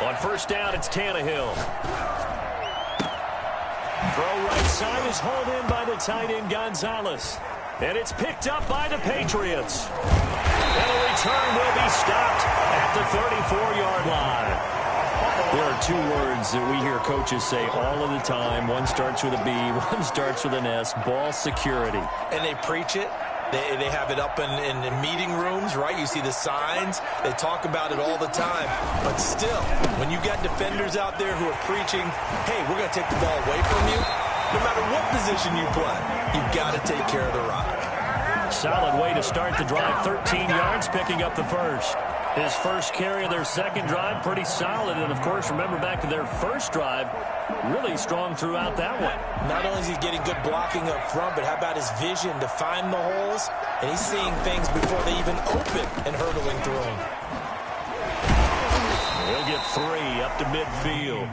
On first down, it's Tannehill. Throw right side is hauled in by the tight end Gonzalez. And it's picked up by the Patriots. And the return will be stopped at the 34-yard line. There are two words that we hear coaches say all of the time. One starts with a B, one starts with an S, ball security. And they preach it. They have it up in meeting rooms, right? You see the signs. They talk about it all the time. But still, when you got defenders out there who are preaching, hey, we're going to take the ball away from you, no matter what position you play, you've got to take care of the rock. Solid way to start the drive. 13 yards, picking up the first. His first carry of their second drive, pretty solid. And, of course, remember back to their first drive, really strong throughout that one. Not only is he getting good blocking up front, but how about his vision to find the holes? And he's seeing things before they even open and hurdling through them. He'll get 3 up to midfield.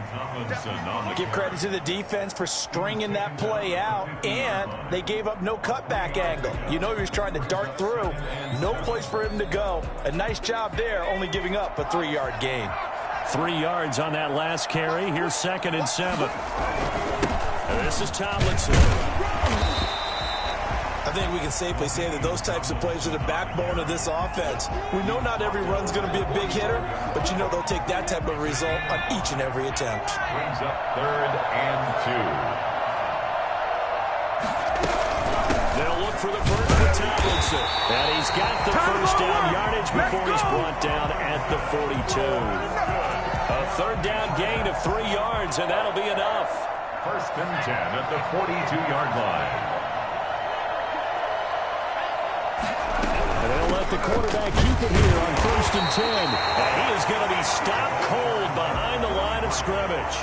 Give credit to the defense for stringing that play out, and they gave up no cutback angle. You know he was trying to dart through. No place for him to go. A nice job there, only giving up a 3-yard gain. 3 yards on that last carry. Here's 2nd and 7. And this is Tomlinson. I think we can safely say that those types of plays are the backbone of this offense. We know not every run's going to be a big hitter, but you know they'll take that type of result on each and every attempt. Brings up 3rd and 2. They'll look for the first for Tomlinson. And he's got the first down yardage before he's brought down at the 42. A 3rd down gain of 3 yards, and that'll be enough. 1st and 10 at the 42-yard line. And they'll let the quarterback keep it here on 1st and 10. And he is going to be stopped cold behind the line of scrimmage.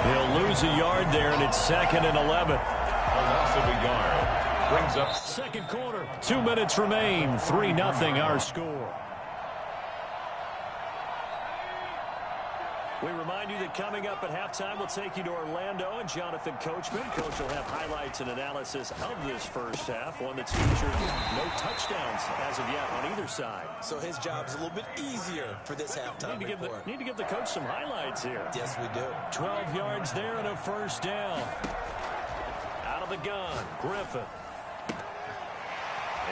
He'll lose a yard there, and it's 2nd and 11. A loss of a yard. Brings up second quarter. 2 minutes remain. 3-0 our score. We remind you that coming up at halftime, we'll take you to Orlando and Jonathan Coachman. Coach will have highlights and analysis of this first half, one that's featured no touchdowns as of yet on either side. So his job's a little bit easier for this halftime report. Need to give the coach some highlights here. Yes, we do. 12 yards there and a first down. Out of the gun, Griffin.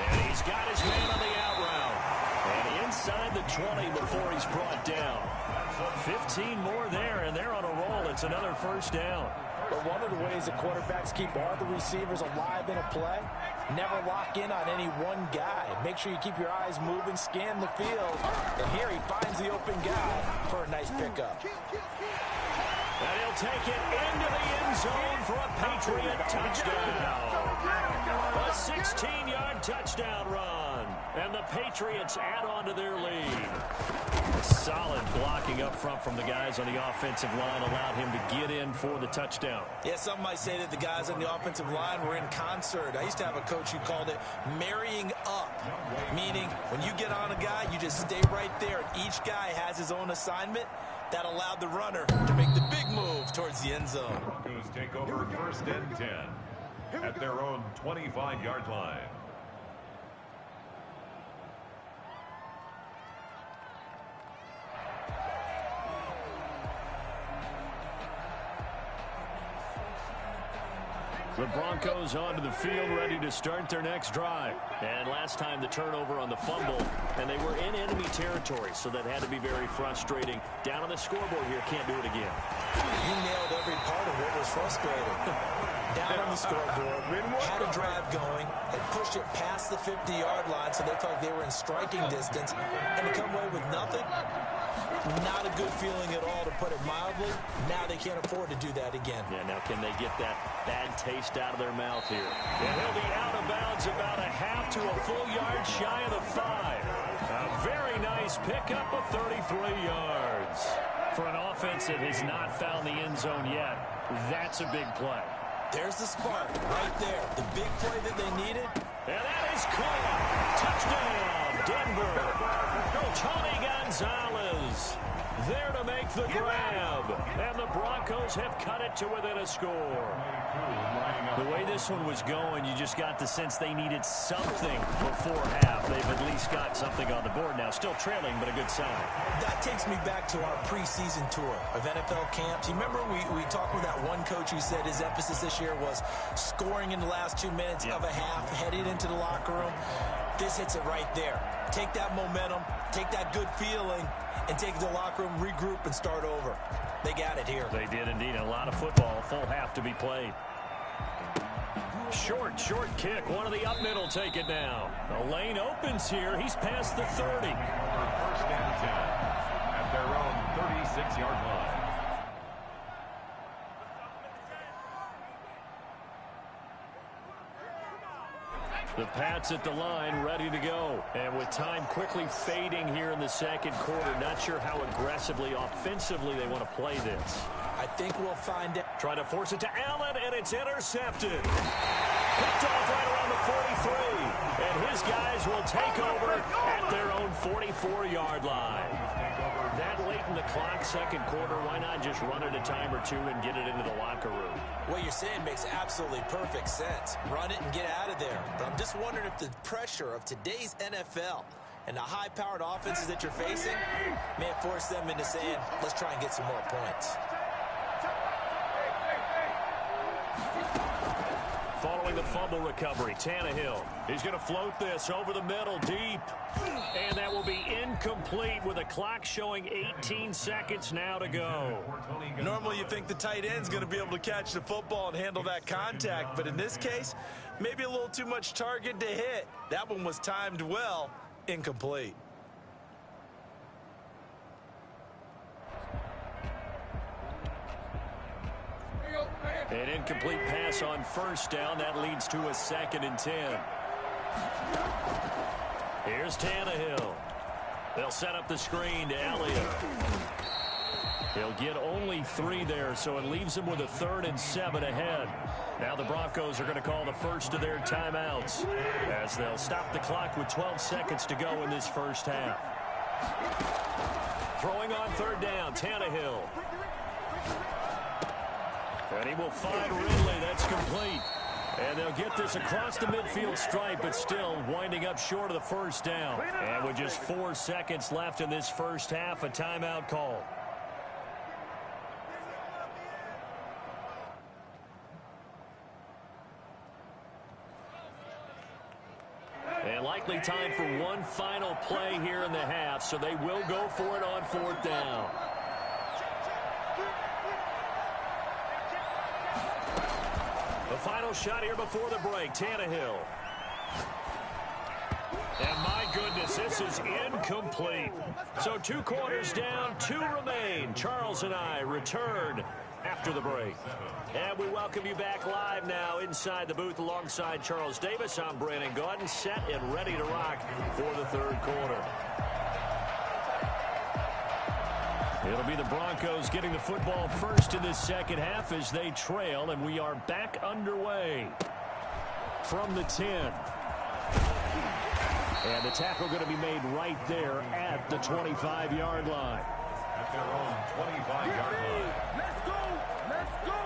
And he's got his man on the out route. And inside the 20 before he's brought down. 15 more there, and they're on a roll. It's another first down. But one of the ways that quarterbacks keep all the receivers alive in a play, never lock in on any one guy. Make sure you keep your eyes moving, scan the field. And here he finds the open guy for a nice pickup. And he'll take it into the end zone for a Patriot touchdown. A 16-yard touchdown run. And the Patriots add on to their lead. Solid blocking up front from the guys on the offensive line allowed him to get in for the touchdown. Yeah, some might say that the guys on the offensive line were in concert. I used to have a coach who called it marrying up, meaning when you get on a guy, you just stay right there, and each guy has his own assignment. That allowed the runner to make the big move towards the end zone. Broncos take over 1st and 10 at their own 25-yard line. The Broncos onto the field, ready to start their next drive. And last time the turnover on the fumble, and they were in enemy territory, so that had to be very frustrating. Down on the scoreboard here, can't do it again. You nailed every part of what was frustrating. Down on the scoreboard, had a drive going, and pushed it past the 50-yard line, so they felt they were in striking distance, and to come away with nothing, not a good feeling at all, to put it mildly. Now they can't afford to do that again. Yeah, now can they get that bad taste out of their mouth here? And he'll be out of bounds about a half to a full yard shy of the 5. A very nice pickup of 33 yards. For an offense that has not found the end zone yet, that's a big play. There's the spark right there. The big play that they needed. And that is caught. Touchdown, Denver. Tony Gonzalez Gonzalez there to make the grab. And the Broncos have cut it to within a score. The way this one was going, you just got the sense they needed something before half. They've at least got something on the board now. Still trailing, but a good sign. That takes me back to our preseason tour of NFL camps. You remember we talked with that one coach who said his emphasis this year was scoring in the last 2 minutes of a half, heading into the locker room. This hits it right there. Take that momentum, take that good feeling, and take it to the locker room, regroup, and start over. They got it here. They did indeed. A lot of football, full half to be played. Short kick. One of the up middle take it down. The lane opens here. He's past the 30. First and 10 at their own 36-yard line. The Pats at the line, ready to go. And with time quickly fading here in the second quarter, not sure how aggressively, offensively they want to play this. I think we'll find out. Try to force it to Allen, and it's intercepted. Picked off right around the 43. And his guys will take over at their own 44-yard line. That late in the clock, second quarter, why not just run it a time or two and get it into the locker room? What you're saying makes absolutely perfect sense. Run it and get out of there. But I'm just wondering if the pressure of today's NFL and the high-powered offenses that you're facing may force them into saying, let's try and get some more points. Following the fumble recovery, Tannehill. He's going to float this over the middle, deep. And that will be incomplete with the clock showing 18 seconds now to go. Normally you think the tight end's going to be able to catch the football and handle that contact, but in this case, maybe a little too much target to hit. That one was timed well, incomplete. An incomplete pass on first down. That leads to a 2nd and 10. Here's Tannehill. They'll set up the screen to Elliott. He'll get only 3 there, so it leaves him with a 3rd and 7 ahead. Now the Broncos are going to call the first of their timeouts as they'll stop the clock with 12 seconds to go in this first half. Throwing on 3rd down, Tannehill. And he will find Ridley. That's complete. And they'll get this across the midfield stripe, but still winding up short of the first down. And with just 4 seconds left in this first half, a timeout call. And likely time for one final play here in the half, so they will go for it on 4th down. The final shot here before the break, Tannehill. And my goodness, this is incomplete. So 2 quarters down, 2 remain. Charles and I return after the break. And we welcome you back live now inside the booth alongside Charles Davis. I'm Brandon Gaudin, set and ready to rock for the 3rd quarter. It'll be the Broncos getting the football first in this second half as they trail, and we are back underway from the 10. And the tackle going to be made right there at the 25-yard line. At their own 25-yard line. Let's go! Let's go!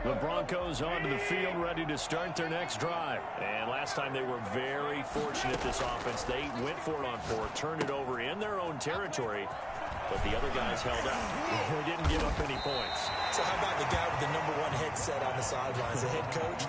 The Broncos onto the field, ready to start their next drive. And last time they were very fortunate, this offense. They went for it on 4, turned it over in their own territory, but the other guys held up. They didn't give up any points. So how about the guy with the #1 headset on the sidelines, the head coach?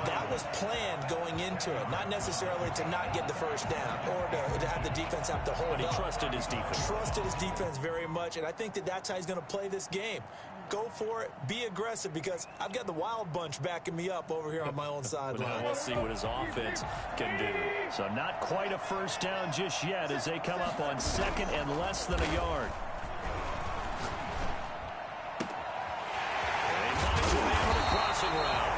That was planned going into it, not necessarily to not get the first down or to have the defense have to hold up. But he trusted his defense. Trusted his defense very much, and I think that's how he's going to play this game. Go for it, be aggressive, because I've got the wild bunch backing me up over here on my own sideline. We'll see what his offense can do. So not quite a first down just yet as they come up on 2nd and less than a yard. And he finds a man with a crossing route.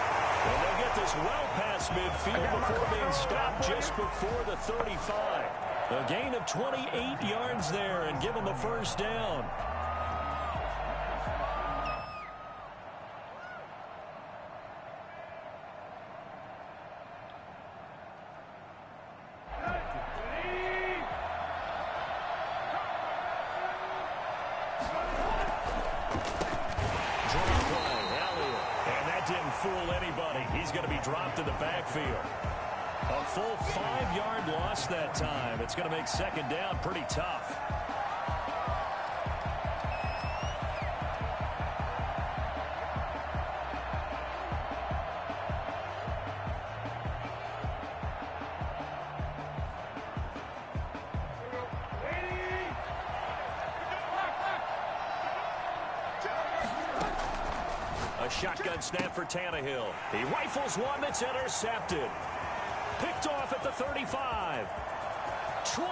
And they'll get this well past midfield before being stopped just before the 35. A gain of 28 yards there and give them the first down. fool anybody. He's going to be dropped in the backfield. A full 5-yard loss that time. It's going to make second down pretty tough. A shotgun snap for Tannehill. He rifles one that's intercepted. Picked off at the 35. 20.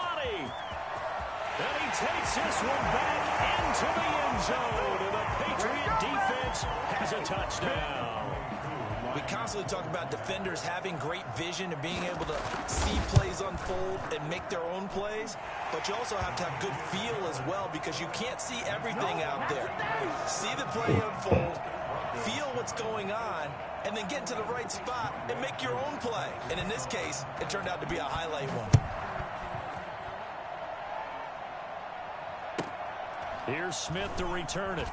And he takes this one back into the end zone. And the Patriot defense has a touchdown. We constantly talk about defenders having great vision and being able to see plays unfold and make their own plays. But you also have to have good feel as well, because you can't see everything out there. See the play unfold, feel what's going on, and then get into the right spot and make your own play. And in this case, it turned out to be a highlight one. Here's Smith to return it.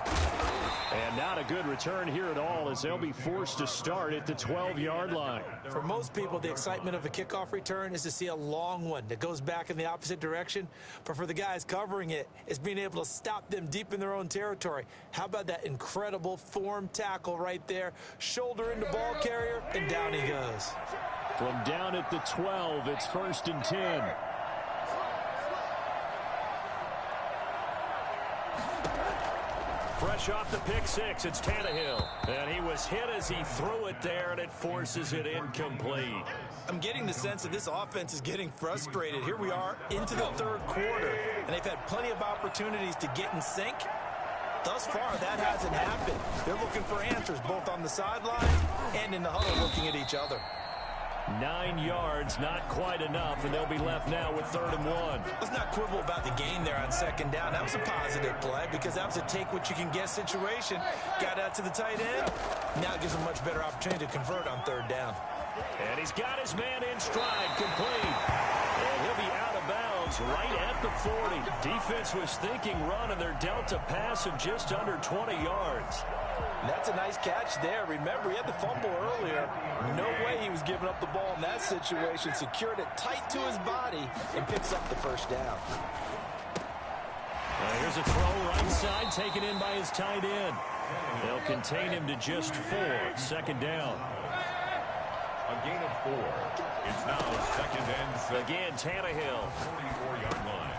And not a good return here at all, as they'll be forced to start at the 12-yard line. For most people, the excitement of a kickoff return is to see a long one that goes back in the opposite direction. But for the guys covering it, it's being able to stop them deep in their own territory. How about that incredible form tackle right there? Shoulder into ball carrier, and down he goes. From down at the 12, it's 1st and 10. Fresh off the pick six, it's Tannehill. And he was hit as he threw it there, and it forces it incomplete. I'm getting the sense that this offense is getting frustrated. Here we are into the third quarter, and they've had plenty of opportunities to get in sync. Thus far, that hasn't happened. They're looking for answers both on the sideline and in the huddle looking at each other. 9 yards, not quite enough, and they'll be left now with 3rd and 1. Let's not quibble about the gain there on second down. That was a positive play because that was a take-what-you-can-get situation. Got out to the tight end. Now it gives him a much better opportunity to convert on 3rd down. And he's got his man in stride, complete. And he'll be out of bounds right at the 40. Defense was thinking run, and they're dealt a pass of just under 20 yards. That's a nice catch there. Remember, he had the fumble earlier. No way he was giving up the ball in that situation. Secured it tight to his body and picks up the 1st down. Here's a throw right side, taken in by his tight end. They'll contain him to just 4. 2nd down. A gain of 4. It's now 2nd and 6. Again, Tannehill. 44-yard line.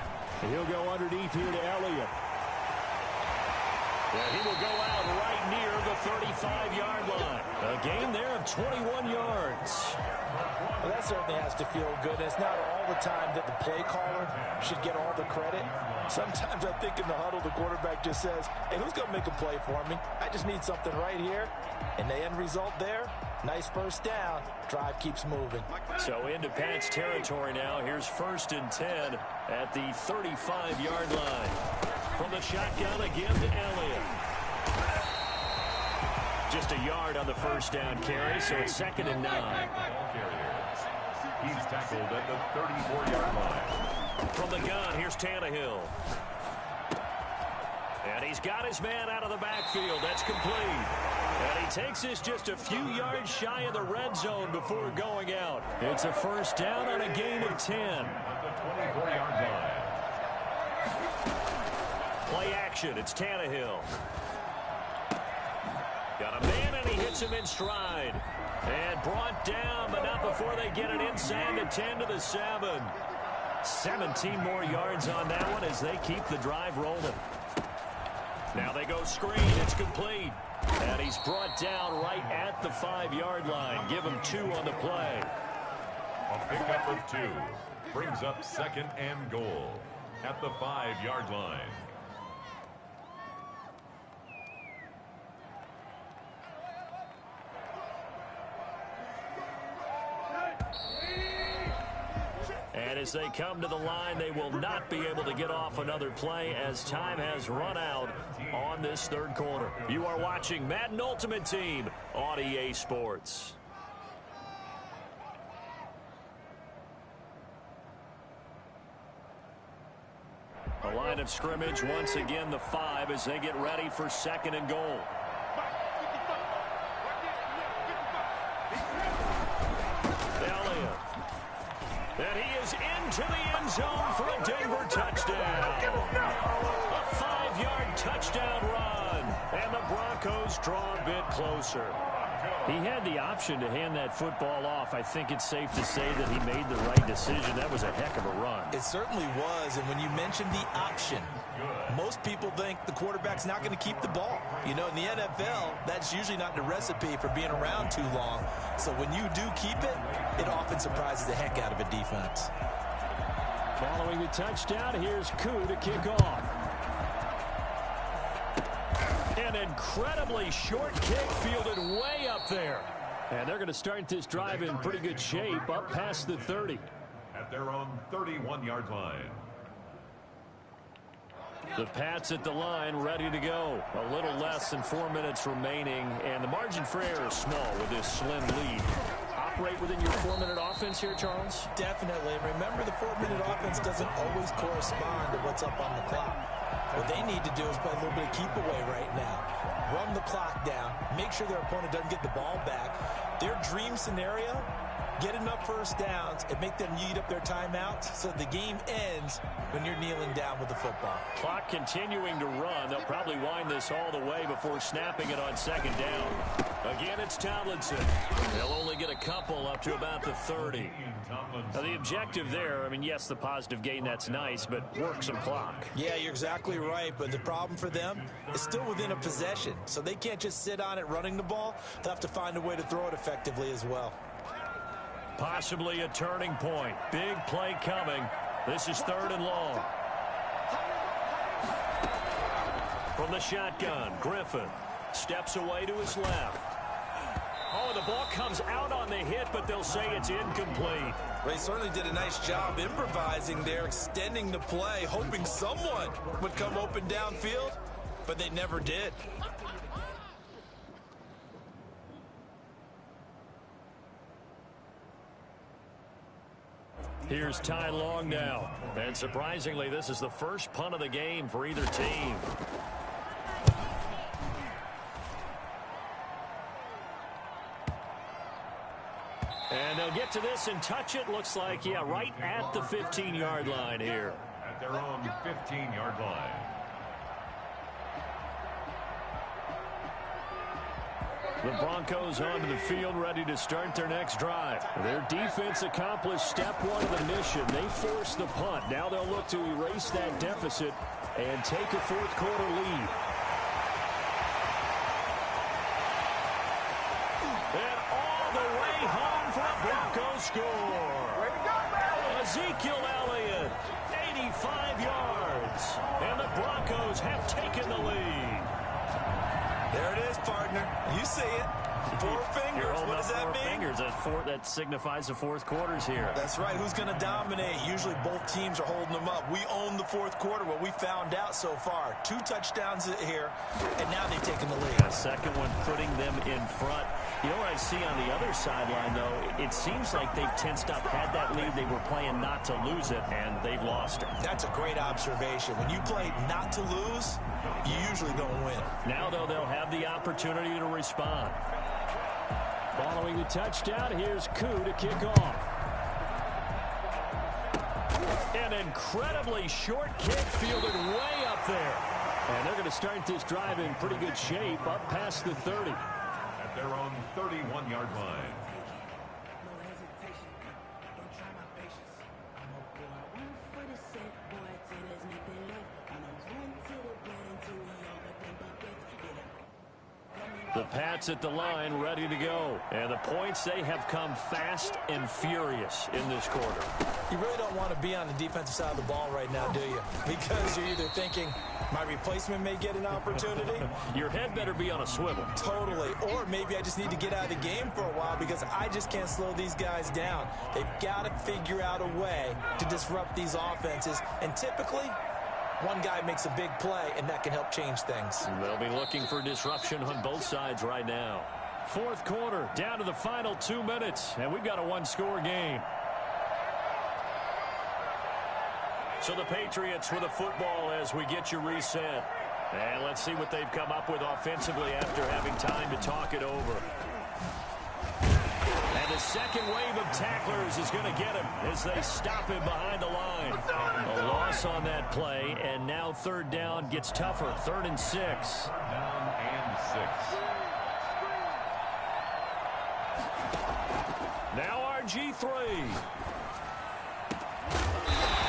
He'll go underneath here to Elliott. And he will go out right near the 35-yard line. A gain there of 21 yards. Well, that certainly has to feel good. It's not all the time that the play caller should get all the credit. Sometimes I think in the huddle, the quarterback just says, hey, who's going to make a play for me? I just need something right here. And the end result there, nice 1st down. Drive keeps moving. So into Pat's territory now. Here's 1st and 10 at the 35-yard line. From the shotgun again to Elliott. Just a yard on the 1st down carry, so it's 2nd and 9. He's tackled at the 34-yard line. From the gun, here's Tannehill. And he's got his man out of the backfield. That's complete. And he takes this just a few yards shy of the red zone before going out. It's a 1st down on a gain of 10. At the 24-yard line. Play action. It's Tannehill. Got a man, and he hits him in stride. And brought down, but not before they get it inside the 10 to the 7. 17 more yards on that one as they keep the drive rolling. Now they go screen. It's complete. And he's brought down right at the 5-yard line. Give him 2 on the play. A pickup of 2 brings up 2nd and goal at the 5-yard line. And as they come to the line, they will not be able to get off another play as time has run out on this 3rd quarter. You are watching Madden Ultimate Team on EA Sports. The line of scrimmage once again the 5 as they get ready for 2nd and goal. is into the end zone for a Denver touchdown. A 5-yard touchdown run. And the Broncos draw a bit closer. He had the option to hand that football off. I think it's safe to say that he made the right decision. That was a heck of a run. It certainly was, and when you mentioned the option, most people think the quarterback's not going to keep the ball. You know, in the NFL, that's usually not the recipe for being around too long. So when you do keep it, it often surprises the heck out of a defense. Following the touchdown, here's Koo to kick off. An incredibly short kick fielded way up there. And they're going to start this drive in pretty good shape, up past the 30. At their own 31-yard line. The Pats at the line, ready to go. A little less than 4 minutes remaining, and the margin for error is small with this slim lead. Operate within your 4-minute offense here, Charles? Definitely. And remember, the 4-minute offense doesn't always correspond to what's up on the clock. What they need to do is play a little bit of keep away right now. Run the clock down. Make sure their opponent doesn't get the ball back. Their dream scenario, get enough first downs and make them eat up their timeouts so the game ends when you're kneeling down with the football. Clock continuing to run. They'll probably wind this all the way before snapping it on second down. Again, it's Tomlinson. They'll only get a couple up to about the 30. Now, the objective there, I mean, yes, the positive gain, that's nice, but work some clock. Yeah, you're exactly right, but the problem for them is still within a possession, so they can't just sit on it running the ball. They'll have to find a way to throw it effectively as well. Possibly a turning point. Big play coming. This is 3rd and long. From the shotgun, Griffin steps away to his left. Oh, the ball comes out on the hit, but they'll say it's incomplete. They certainly did a nice job improvising there, extending the play, hoping someone would come open downfield, but they never did. Here's Ty Long now. And surprisingly, this is the first punt of the game for either team. And they'll get to this and touch it. Looks like, yeah, right at the 15-yard line here. At their own 15-yard line. The Broncos onto the field, ready to start their next drive. Their defense accomplished step 1 of the mission. They forced the punt. Now they'll look to erase that deficit and take a 4th quarter lead. And all the way home for a Broncos score. Ezekiel Elliott, 85 yards. And the Broncos have taken the lead. There it is, partner. You see it. 4 fingers. What does that mean? Fingers. That signifies the 4th quarter's here. That's right. Who's going to dominate? Usually both teams are holding them up. We own the 4th quarter. What we found out so far, 2 touchdowns here, and now they've taken the lead. A second one putting them in front. You know what I see on the other sideline, though? It seems like they've tensed up, had that lead. They were playing not to lose it, and they've lost it. That's a great observation. When you play not to lose, you usually don't win. Now, though, they'll have the opportunity to respond. Following the touchdown, here's Koo to kick off. An incredibly short kick fielded way up there. And they're going to start this drive in pretty good shape, up past the 30. At their own 31-yard line. The Pats at the line, ready to go. And the points, they have come fast and furious in this quarter. You really don't want to be on the defensive side of the ball right now, do you? Because you're either thinking, my replacement may get an opportunity. Your head better be on a swivel. Totally. Or maybe I just need to get out of the game for a while because I just can't slow these guys down. They've got to figure out a way to disrupt these offenses. And typically, one guy makes a big play, and that can help change things. They'll be looking for disruption on both sides right now. 4th quarter, down to the final 2 minutes, and we've got a 1-score game. So the Patriots with a football as we get you reset. And let's see what they've come up with offensively after having time to talk it over. And And the second wave of tacklers is going to get him as they stop him behind the line. A loss on that play, and now third down gets tougher. 3rd and 6. Down and 6. Now RG3.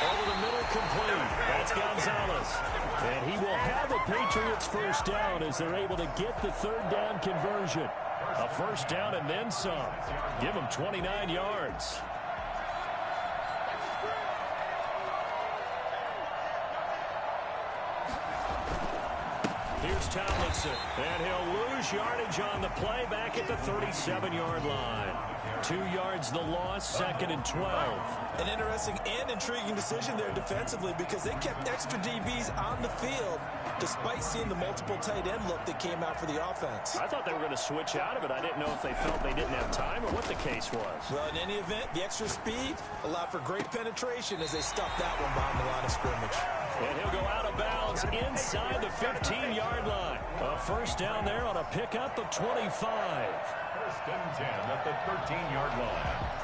Over the middle, complete. That's Gonzalez. And he will have a Patriots first down as they're able to get the third down conversion. A first down and then some. Give him 29 yards. Here's Tomlinson, and he'll lose yardage on the play back at the 37-yard line. 2 yards the loss, 2nd and 12. An interesting and intriguing decision there defensively because they kept extra DBs on the field despite seeing the multiple tight end look that came out for the offense. I thought they were going to switch out of it. I didn't know if they felt they didn't have time or what the case was. Well, in any event, the extra speed allowed for great penetration as they stuffed that one behind the line of scrimmage. And he'll go out of bounds inside the 15-yard line. A first down there on a pickup of 25. 1st and 10 at the 13-yard line.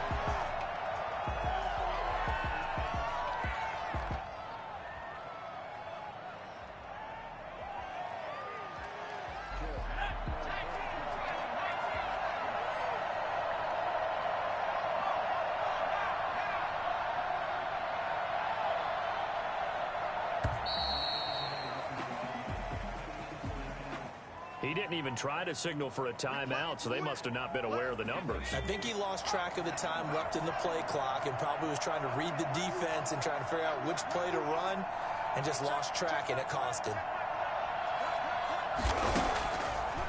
He didn't even try to signal for a timeout, so they must have not been aware of the numbers. I think he lost track of the time left in the play clock and probably was trying to read the defense and trying to figure out which play to run and just lost track, and it cost him.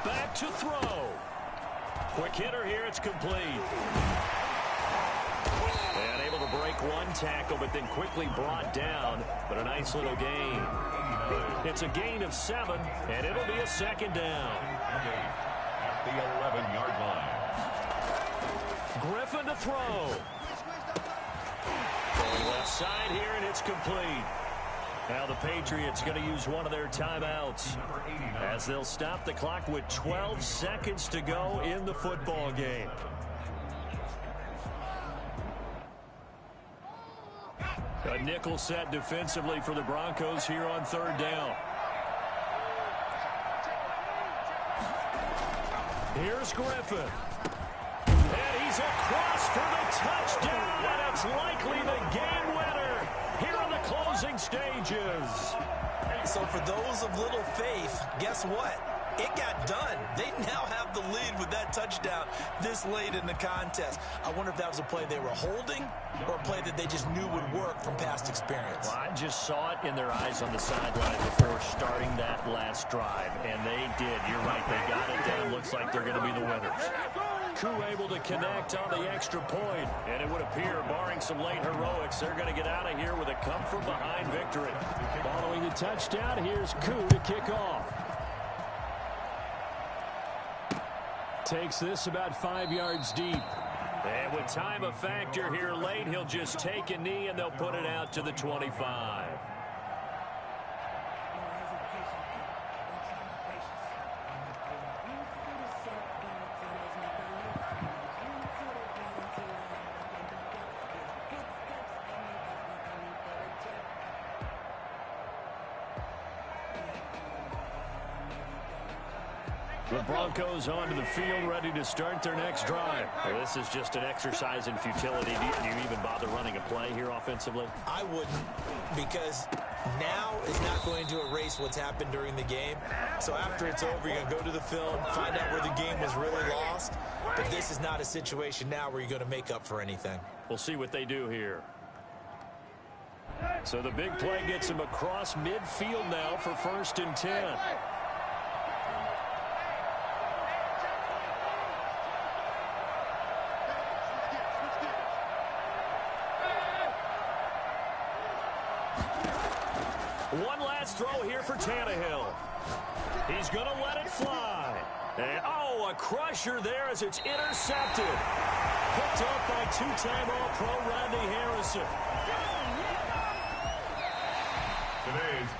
Back to throw. Quick hitter here, it's complete. And able to break one tackle, but then quickly brought down, but a nice little gain. It's a gain of 7, and it'll be a 2nd down. At the 11-yard line. Griffin to throw. Going left side here, and it's complete. Now the Patriots going to use one of their timeouts as they'll stop the clock with 12 seconds to go in the football game. A nickel set defensively for the Broncos here on 3rd down. Here's Griffin. And he's across for the touchdown. And it's likely the game winner here in the closing stages. So for those of little faith, guess what? It got done. They now have the lead with that touchdown this late in the contest. I wonder if that was a play they were holding or a play that they just knew would work from past experience. Well, I just saw it in their eyes on the sideline before starting that last drive, and they did. You're right. They got it done. Looks like they're going to be the winners. Koo able to connect on the extra point, and it would appear, barring some late heroics, they're going to get out of here with a come-from-behind victory. Following the touchdown, here's Koo to kick off. Takes this about 5 yards deep. And with time a factor here late, he'll just take a knee and they'll put it out to the 25. The Broncos onto the field, ready to start their next drive. Well, this is just an exercise in futility. Do you even bother running a play here offensively? I wouldn't, because now is not going to erase what's happened during the game. So after it's over, you're going to go to the film, find out where the game was really lost. But this is not a situation now where you're going to make up for anything. We'll see what they do here. So the big play gets him across midfield now for 1st and 10. One last throw here for Tannehill. He's going to let it fly. And, oh, a crusher there as it's intercepted. Picked up by two-time All-Pro Rodney Harrison.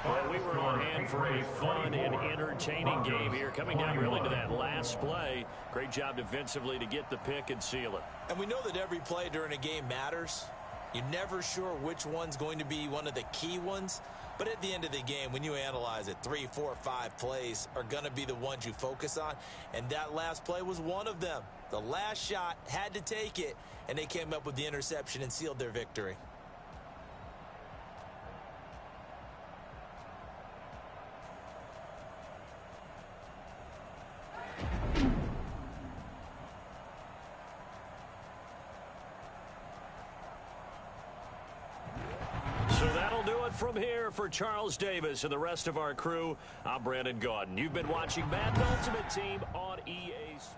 Well, we were on hand for a fun and entertaining game here. Coming down really to that last play. Great job defensively to get the pick and seal it. And we know that every play during a game matters. You're never sure which one's going to be one of the key ones. But at the end of the game, when you analyze it, 3, 4, 5 plays are going to be the ones you focus on. And that last play was one of them. The last shot had to take it, and they came up with the interception and sealed their victory. From here for Charles Davis and the rest of our crew, I'm Brandon Gaudin. You've been watching Madden Ultimate Team on EA Sports.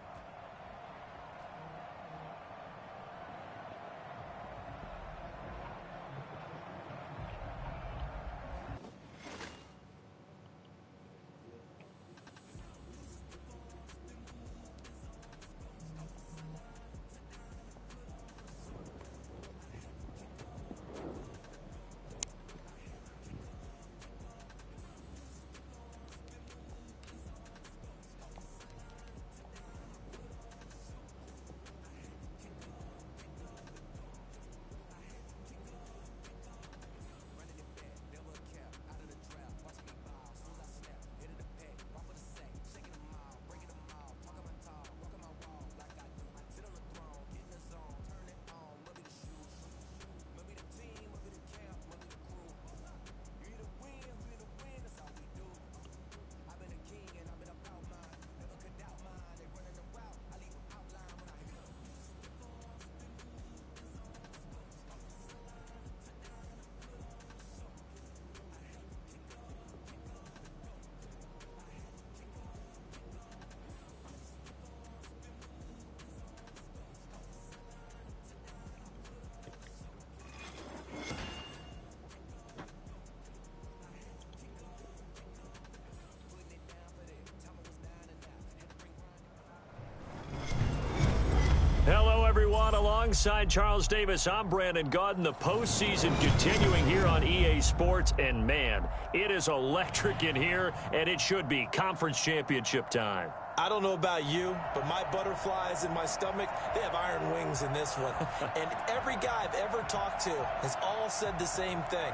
Hello, everyone. Alongside Charles Davis, I'm Brandon Gaudin. The postseason continuing here on EA Sports. And, man, it is electric in here, and it should be conference championship time. I don't know about you, but my butterflies in my stomach, they have iron wings in this one. And every guy I've ever talked to has all said the same thing.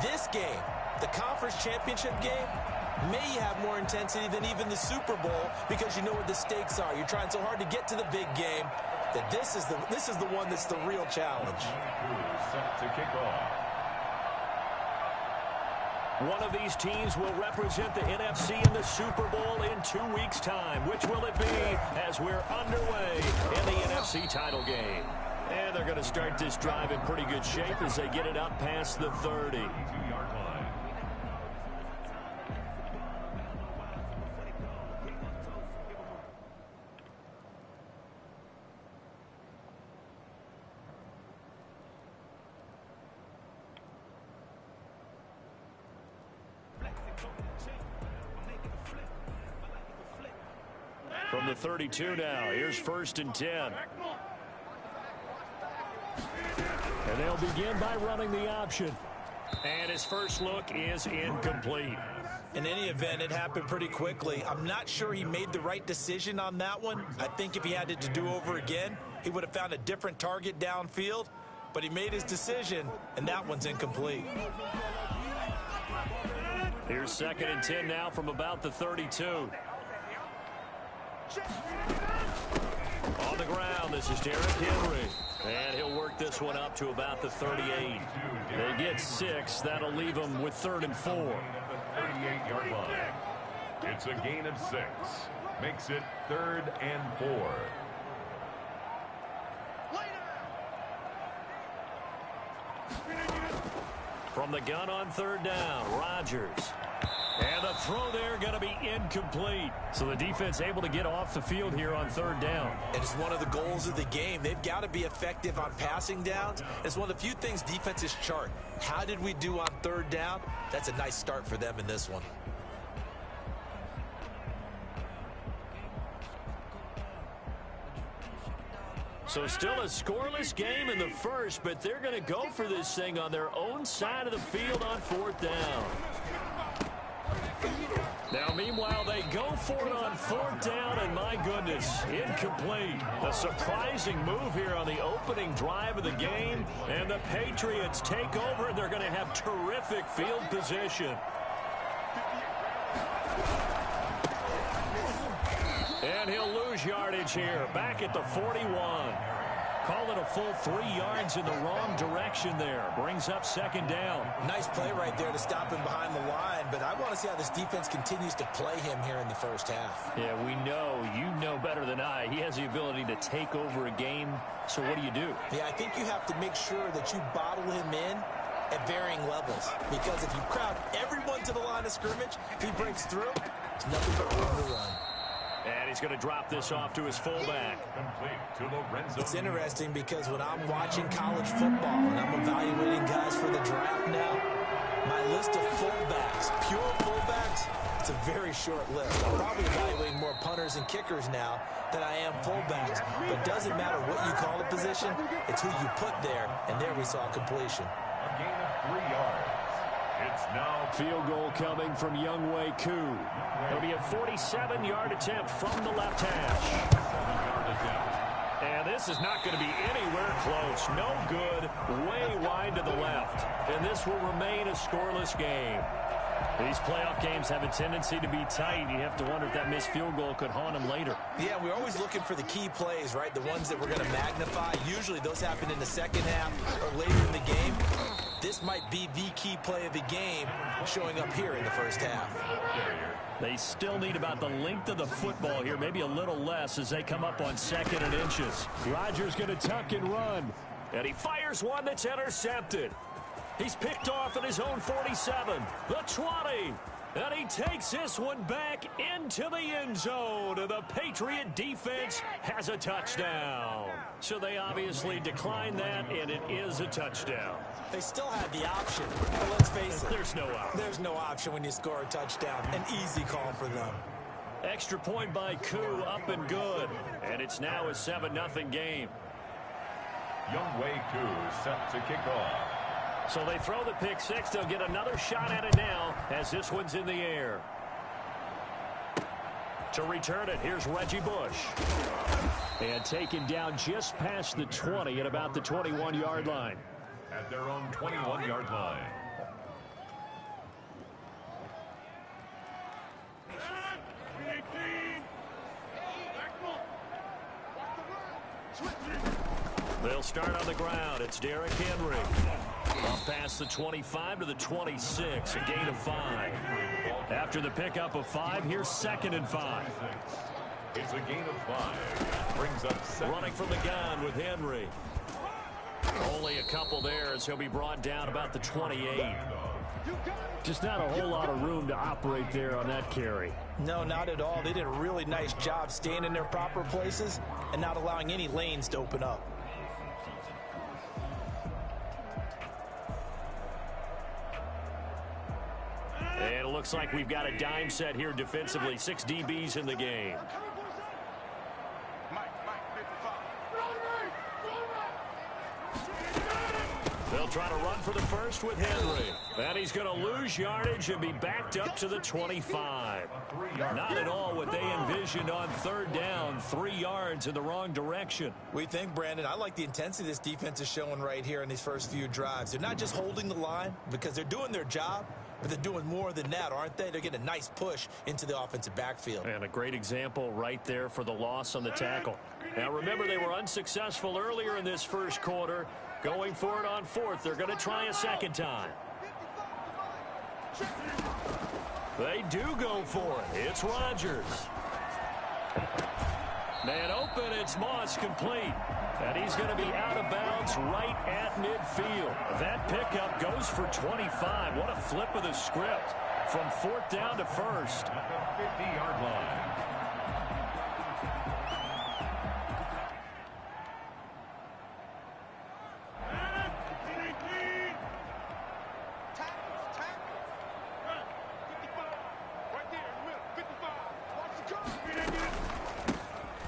This game, the conference championship game, may have more intensity than even the Super Bowl because you know what the stakes are. You're trying so hard to get to the big game that this is the one that's the real challenge. Set to kick off. One of these teams will represent the NFC in the Super Bowl in 2 weeks' time. Which will it be as we're underway in the NFC title game? And they're going to start this drive in pretty good shape as they get it up past the 30. 2-yard line. From the 32 now, here's 1st and 10. And they'll begin by running the option. And his first look is incomplete. In any event, it happened pretty quickly. I'm not sure he made the right decision on that one. I think if he had it to do over again, he would have found a different target downfield. But he made his decision, and that one's incomplete. Here's 2nd and 10 now from about the 32. On the ground, this is Derrick Henry. And he'll work this one up to about the 38. They get 6. That'll leave them with 3rd and 4. The 38-yard line. It's a gain of 6. Makes it 3rd and 4. From the gun on 3rd down, Rodgers. And the throw there going to be incomplete. So the defense able to get off the field here on 3rd down. And it's one of the goals of the game. They've got to be effective on passing downs. It's one of the few things defenses chart. How did we do on 3rd down? That's a nice start for them in this one. So still a scoreless game in the first, but they're going to go for this thing on their own side of the field on 4th down. Now, meanwhile, they go for it on 4th down, and my goodness, incomplete. A surprising move here on the opening drive of the game, and the Patriots take over, and they're going to have terrific field position. And he'll lose yardage here, back at the 41. Call it a full 3 yards in the wrong direction there. Brings up 2nd down. Nice play right there to stop him behind the line, but I want to see how this defense continues to play him here in the first half. Yeah, we know. You know better than I. He has the ability to take over a game, so what do? Yeah, I think you have to make sure that you bottle him in at varying levels, because if you crowd everyone to the line of scrimmage, if he breaks through, it's nothing but room to run. And he's going to drop this off to his fullback. It's interesting because when I'm watching college football and I'm evaluating guys for the draft now, my list of fullbacks, pure fullbacks, it's a very short list. I'm probably evaluating more punters and kickers now than I am fullbacks. But it doesn't matter what you call the position, it's who you put there. And there we saw completion. A gain of 3 yards. It's now field goal coming from Younghoe Koo. It'll be a 47-yard attempt from the left hash. And this is not going to be anywhere close. No good. Way wide to the left. And this will remain a scoreless game. These playoff games have a tendency to be tight. You have to wonder if that missed field goal could haunt him later. Yeah, we're always looking for the key plays, right? The ones that we're going to magnify. Usually those happen in the second half or later in the game. This might be the key play of the game showing up here in the first half. They still need about the length of the football here, maybe a little less as they come up on 2nd and inches. Rodgers going to tuck and run. And he fires one that's intercepted. He's picked off at his own 47, the 20. And he takes this one back into the end zone. And the Patriot defense has a touchdown. So they obviously declined that, and it is a touchdown. They still have the option, but let's face it. There's no option. There's no option when you score a touchdown. An easy call for them. Extra point by Koo, up and good. And it's now a 7-0 game. Younghoe Koo set to kick off. So they throw the pick six. They'll get another shot at it now as this one's in the air. To return it, here's Reggie Bush. And taken down just past the 20 at about the 21-yard line. At their own 21-yard line. They'll start on the ground. It's Derrick Henry. Up past the 25 to the 26, a gain of 5. After the pickup of 5, here's 2nd and 5. It's a gain of 5. Brings up 7. Running from the gun with Henry. Only a couple there as he'll be brought down about the 28. Just not a whole lot of room to operate there on that carry. No, not at all. They did a really nice job staying in their proper places and not allowing any lanes to open up. And it looks like we've got a dime set here defensively. 6 DBs in the game. They'll try to run for the first with Henry. And he's going to lose yardage and be backed up to the 25. Not at all what they envisioned on 3rd down. 3 yards in the wrong direction. We think, Brandon, I like the intensity this defense is showing right here in these first few drives. They're not just holding the line because they're doing their job, but they're doing more than that, aren't they? They're getting a nice push into the offensive backfield. And a great example right there for the loss on the tackle. Now, remember, they were unsuccessful earlier in this first quarter. Going for it on 4th. They're going to try a second time. They do go for it. It's Rodgers. Man open, it's Moss complete. And he's going to be out of bounds right at midfield. That pickup goes for 25. What a flip of the script from 4th down to 1st. At the 50-yard line.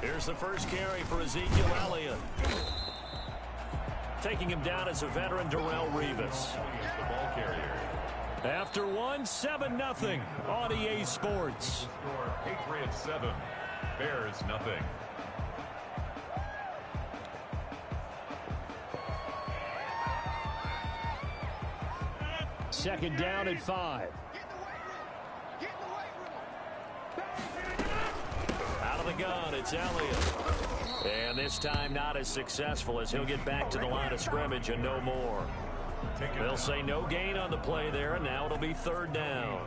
Here's the first carry for Ezekiel Elliott. Taking him down as a veteran, Darrelle Revis. The ball carrier. After 7-0 on EA Sports. Score Patriots 7, Bears nothing. Second down at 5. Out of the gun, it's Elliott. And this time not as successful as he'll get back to the line of scrimmage and no more. They'll say no gain on the play there, and now it'll be third down.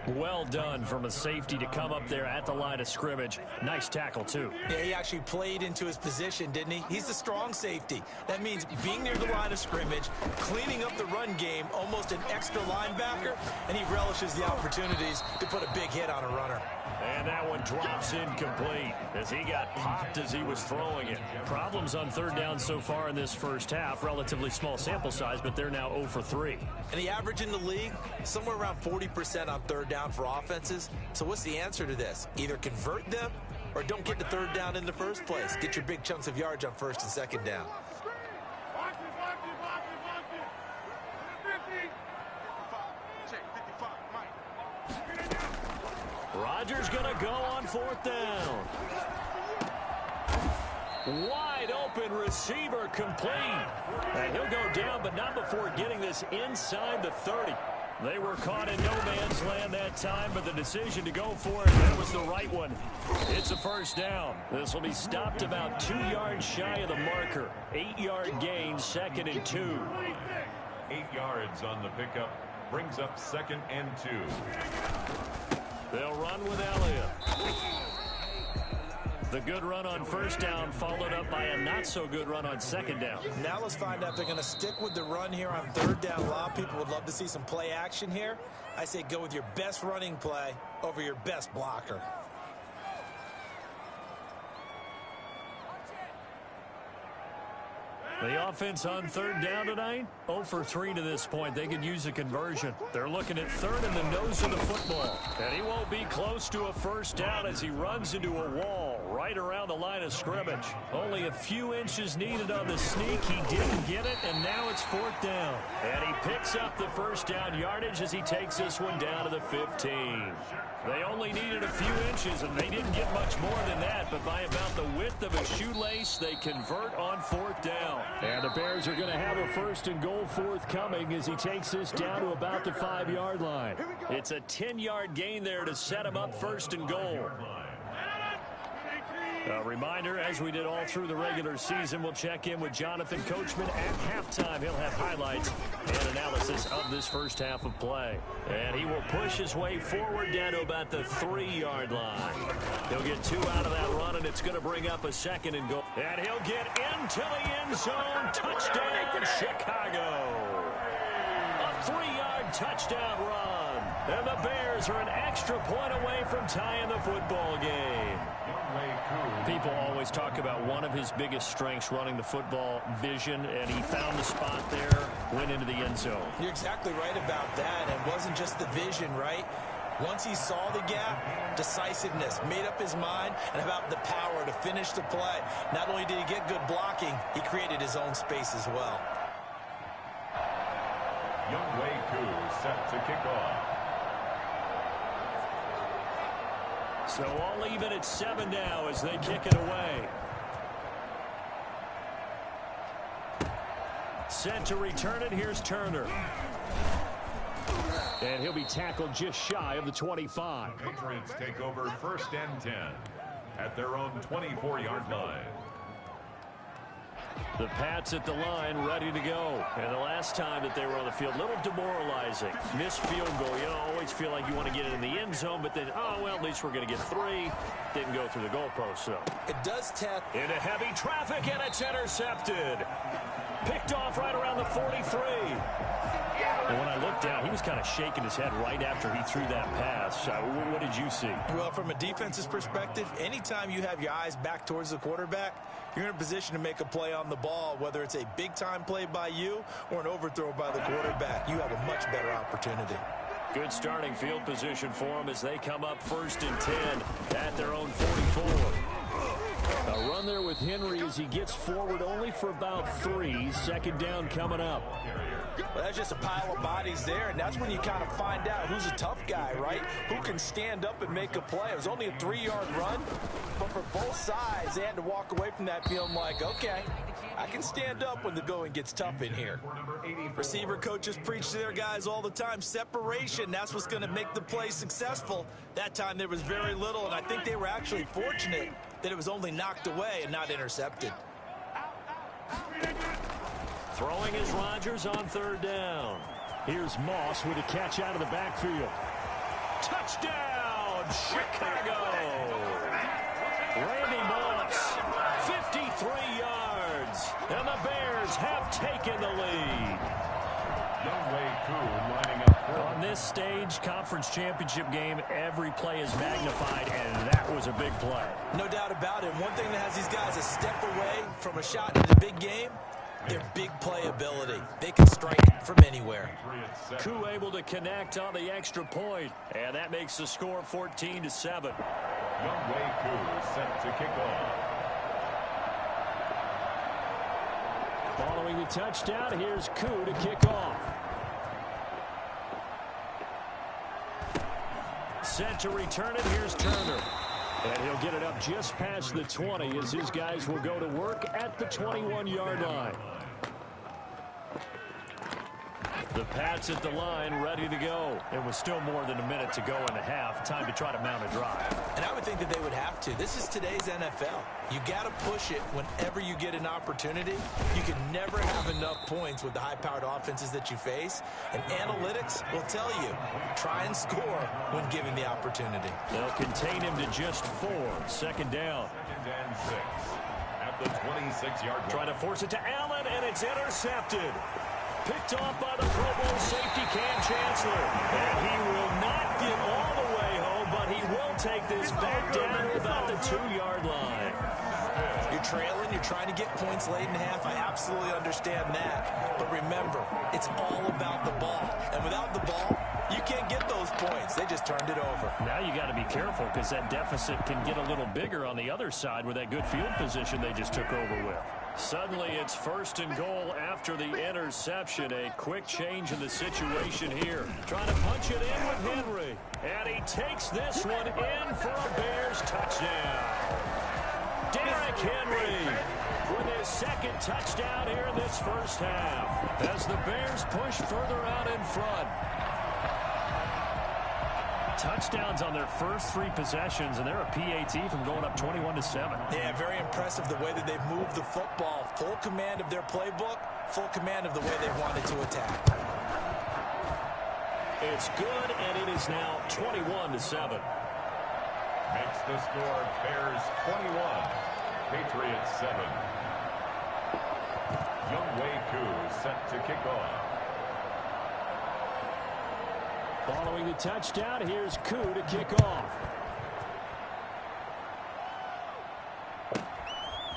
Well done from a safety to come up there at the line of scrimmage. Nice tackle, too. Yeah, he actually played into his position, didn't he? He's a strong safety. That means being near the line of scrimmage, cleaning up the run game, almost an extra linebacker, and he relishes the opportunities to put a big hit on a runner. And that one drops incomplete as he got popped as he was throwing it. Problems on third down so far in this first half. Relatively small sample size, but they're now 0 for 3. And the average in the league, somewhere around 40% on third down for offenses. So what's the answer to this? Either convert them or don't get the third down in the first place. Get your big chunks of yards on first and second down. Rodgers going to go on fourth down. Wide open receiver complete. And he'll go down, but not before getting this inside the 30. They were caught in no man's land that time, but the decision to go for it, that was the right one. It's a first down. This will be stopped about 2 yards shy of the marker. 8-yard gain, 2nd and 2. 8 yards on the pickup. Brings up 2nd and 2. They'll run with Elliott. The good run on first down followed up by a not-so-good run on second down. Now let's find out if they're going to stick with the run here on third down. A lot of people would love to see some play action here. I say go with your best running play over your best blocker. The offense on third down tonight, 0 for 3 to this point. They could use a conversion. They're looking at third in the nose of the football. And he won't be close to a first down as he runs into a wall right around the line of scrimmage. Only a few inches needed on the sneak. He didn't get it, and now it's fourth down. And he picks up the first down yardage as he takes this one down to the 15. They only needed a few inches, and they didn't get much more than that. But by about the width of a shoelace, they convert on fourth down. And the Bears are going to have a first and goal forthcoming as he takes this down to about the 5-yard line. It's a 10-yard gain there to set him up first and goal. A reminder, as we did all through the regular season, we'll check in with Jonathan Coachman at halftime. He'll have highlights and analysis of this first half of play. And he will push his way forward down to about the 3-yard line. He'll get 2 out of that run, and it's going to bring up a 2nd and goal. And he'll get into the end zone. Touchdown, Chicago. A 3-yard touchdown run. And the Bears are an extra point away from tying the football game. People always talk about one of his biggest strengths running the football, vision, and he found the spot there, went into the end zone. You're exactly right about that. It wasn't just the vision, right? Once he saw the gap, decisiveness, made up his mind, and about the power to finish the play. Not only did he get good blocking, he created his own space as well. Younghoe Koo set to kick off. So all even at 7 now as they kick it away. Set to return it. Here's Turner. And he'll be tackled just shy of the 25. The Patriots take over 1st and 10 at their own 24-yard line. The Pats at the line, ready to go. And the last time that they were on the field, a little demoralizing. Missed field goal. You always feel like you want to get it in the end zone, but then, oh, well, at least we're going to get 3. Didn't go through the goalpost, so. It does tap. Into heavy traffic, and it's intercepted. Picked off right around the 43. And when I looked down, he was kind of shaking his head right after he threw that pass. What did you see? Well, from a defense's perspective, anytime you have your eyes back towards the quarterback, you're in a position to make a play on the ball, whether it's a big-time play by you or an overthrow by the quarterback. You have a much better opportunity. Good starting field position for them as they come up 1st and 10 at their own 44. A run there with Henry as he gets forward only for about 3. Second down coming up. Well, that's just a pile of bodies there, and that's when you kind of find out who's a tough guy, right? Who can stand up and make a play. It was only a 3-yard run, but for both sides, they had to walk away from that feeling like, okay, I can stand up when the going gets tough in here. Receiver coaches preach to their guys all the time. Separation, that's what's going to make the play successful. That time there was very little, and I think they were actually fortunate that it was only knocked away and not intercepted. Throwing is Rodgers on third down. Here's Moss with a catch out of the backfield. Touchdown, Chicago! Randy Moss, 53 yards, and the Bears have taken the lead. On this stage, conference championship game, every play is magnified, and that was a big play. No doubt about it. One thing that has these guys a step away from a shot in the big game, their big playability. They can strike from anywhere. Koo able to connect on the extra point, and that makes the score 14-7. Younghoe Koo set to kick off. Following the touchdown, here's Koo to kick off. Set to return it, here's Turner. And he'll get it up just past the 20 as his guys will go to work at the 21-yard line. The Pats at the line, ready to go. It was still more than a minute to go in the half. Time to try to mount a drive. And I would think that they would have to. This is today's NFL. You got to push it whenever you get an opportunity. You can never have enough points with the high-powered offenses that you face. And analytics will tell you, try and score when given the opportunity. They'll contain him to just 4. Second down. Second and 6 at the 26-yard line. Trying to force it to Allen, and it's intercepted. Picked off by the Pro Bowl safety Cam Chancellor. And he will not get all the way home, but he will take this back down to about the 2-yard line. You're trailing, you're trying to get points late in the half. I absolutely understand that. But remember, it's all about the ball. And without the ball, you can't get those points. They just turned it over. Now you got to be careful because that deficit can get a little bigger on the other side with that good field position they just took over with. Suddenly it's 1st and goal after the interception. A quick change in the situation here. Trying to punch it in with Henry. And he takes this one in for a Bears touchdown. Derrick Henry with his second touchdown here in this first half as the Bears push further out in front. Touchdowns on their first 3 possessions, and they're a PAT from going up 21-7. Yeah, very impressive the way that they've moved the football. Full command of their playbook, full command of the way they wanted to attack. It's good, and it is now 21-7. Makes the score Bears 21, Patriots 7. Younghoe Koo set to kick off. Following the touchdown, here's Koo to kick off.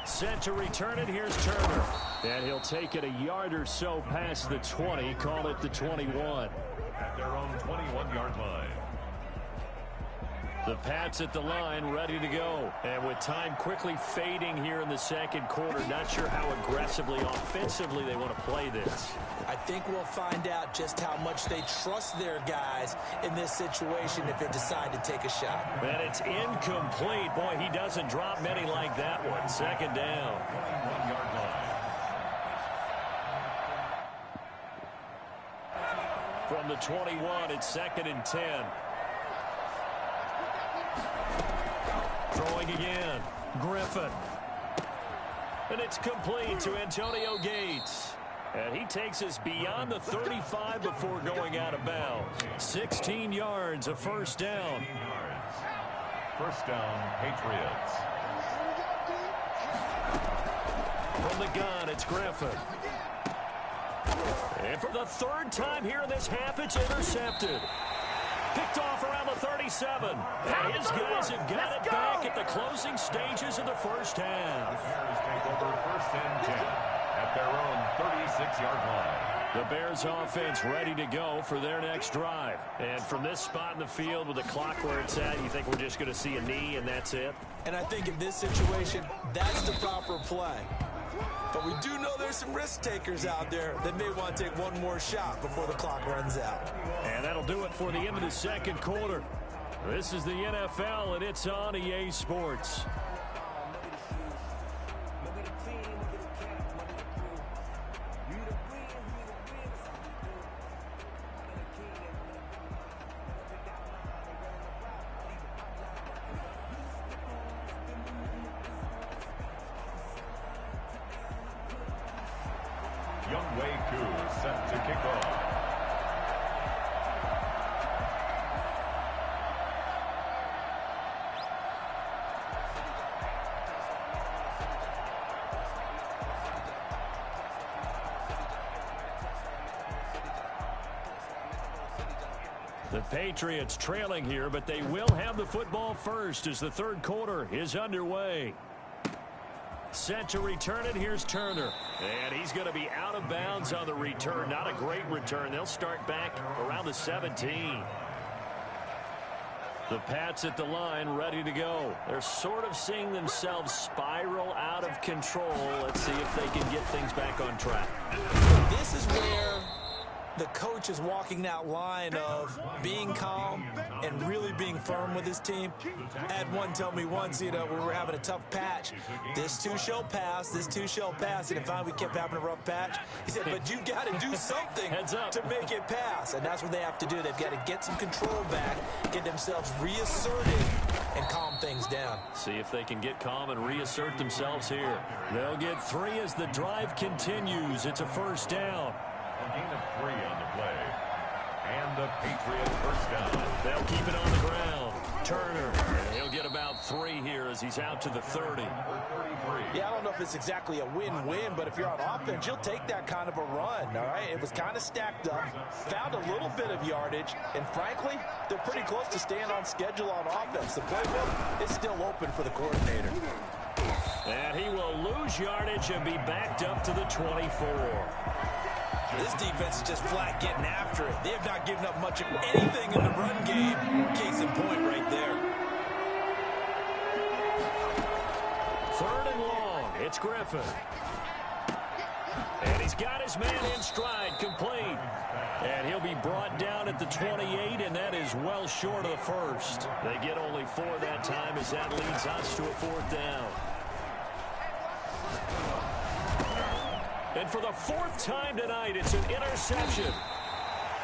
Set to return it, here's Turner. And he'll take it a yard or so past the 20, call it the 21. At their own 21-yard line. The Pats at the line, ready to go. And with time quickly fading here in the second quarter, not sure how aggressively, offensively they want to play this. I think we'll find out just how much they trust their guys in this situation if they decide to take a shot. And it's incomplete. Boy, he doesn't drop many like that one. Second down. 21-yard line. From the 21, it's 2nd and 10. Throwing again. Griffin. And it's complete to Antonio Gates. And he takes us beyond the 35 before going out of bounds. 16 yards, a first down. First down, Patriots. From the gun, it's Griffin. And for the 3rd time here in this half, it's intercepted. Picked off around the 37. And his guys have got it back at the closing stages of the first half. The Bears take over 1st and 10 at their own 36-yard line. The Bears offense ready to go for their next drive. And from this spot in the field with the clock where it's at, you think we're just going to see a knee and that's it? And I think in this situation, that's the proper play. But we do know there's some risk takers out there that may want to take one more shot before the clock runs out. And that'll do it for the end of the second quarter. This is the NFL, and it's on EA Sports. Set to kick off. The Patriots trailing here, but they will have the football first as the third quarter is underway. Set to return it. Here's Turner. And he's going to be out of bounds on the return. Not a great return. They'll start back around the 17. The Pats at the line ready to go. They're sort of seeing themselves spiral out of control. Let's see if they can get things back on track. This is where the coach is walking that line of being calm and really being firm with his team. I had one tell me once, we were having a tough patch. This too shall pass, this too shall pass. And if we kept having a rough patch, he said, but you got to do something to make it pass. And that's what they have to do. They've got to get some control back, get themselves reasserted, and calm things down. See if they can get calm and reassert themselves here. They'll get 3 as the drive continues. It's a first down. A gain of 3 on the play. And the Patriots first down. They'll keep it on the ground. Turner, he'll get about 3 here as he's out to the 30. Yeah, I don't know if it's exactly a win-win, but if you're on offense, you'll take that kind of a run, all right? It was kind of stacked up, found a little bit of yardage, and frankly, they're pretty close to staying on schedule on offense. The playbook is still open for the coordinator. And he will lose yardage and be backed up to the 24. This defense is just flat getting after it. They have not given up much of anything in the run game. Case in point right there. 3rd and long. It's Griffin. And he's got his man in stride, complete. And he'll be brought down at the 28, and that is well short of the first. They get only 4 that time as that leads us to a 4th down. And for the 4th time tonight, it's an interception.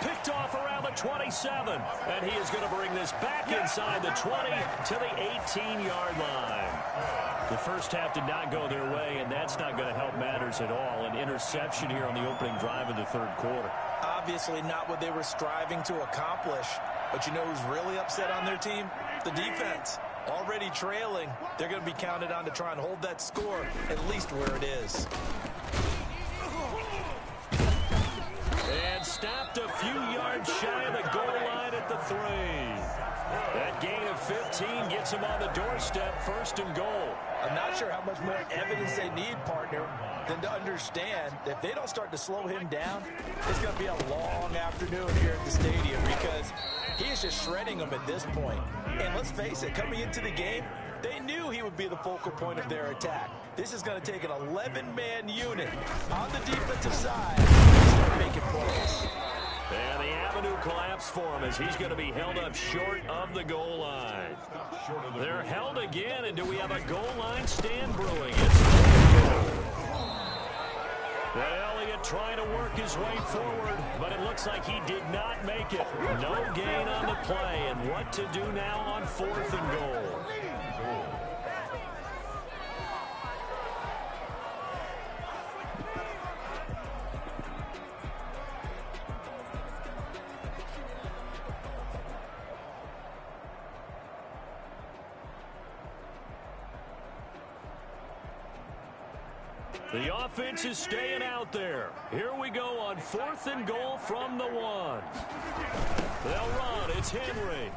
Picked off around the 27. And he is going to bring this back inside the 20 to the 18-yard line. The first half did not go their way, and that's not going to help matters at all. An interception here on the opening drive of the 3rd quarter. Obviously not what they were striving to accomplish. But you know who's really upset on their team? The defense. Already trailing. They're going to be counted on to try and hold that score at least where it is. And stopped a few yards shy of the goal line at the 3. That gain of 15 gets them on the doorstep, 1st and goal. I'm not sure how much more evidence they need, partner, than to understand that if they don't start to slow him down, it's going to be a long afternoon here at the stadium because he is just shredding them at this point. And let's face it, coming into the game, they knew he would be the focal point of their attack. This is going to take an 11-man unit on the defensive side to start making plays. And the avenue collapsed for him as he's going to be held up short of the goal line. They're held again, and do we have a goal line stand brewing? It's Elliott trying to work his way forward, but it looks like he did not make it. No gain on the play, and what to do now on 4th and goal. The offense is staying out there. Here we go on 4th and goal from the 1. They'll run. It's Henry.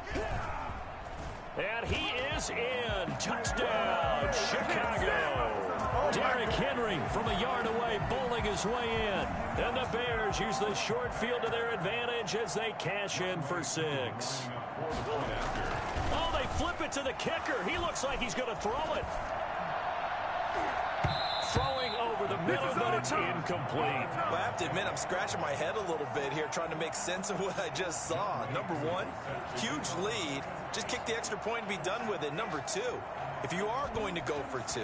And he is in. Touchdown, Chicago. Derrick Henry from a yard away, bowling his way in. And the Bears use the short field to their advantage as they cash in for 6. Oh, they flip it to the kicker. He looks like he's going to throw it. Throwing over the middle, but it's incomplete. Well, I have to admit, I'm scratching my head a little bit here trying to make sense of what I just saw. Number one, huge lead. Just kick the extra point and be done with it. Number two, if you are going to go for 2,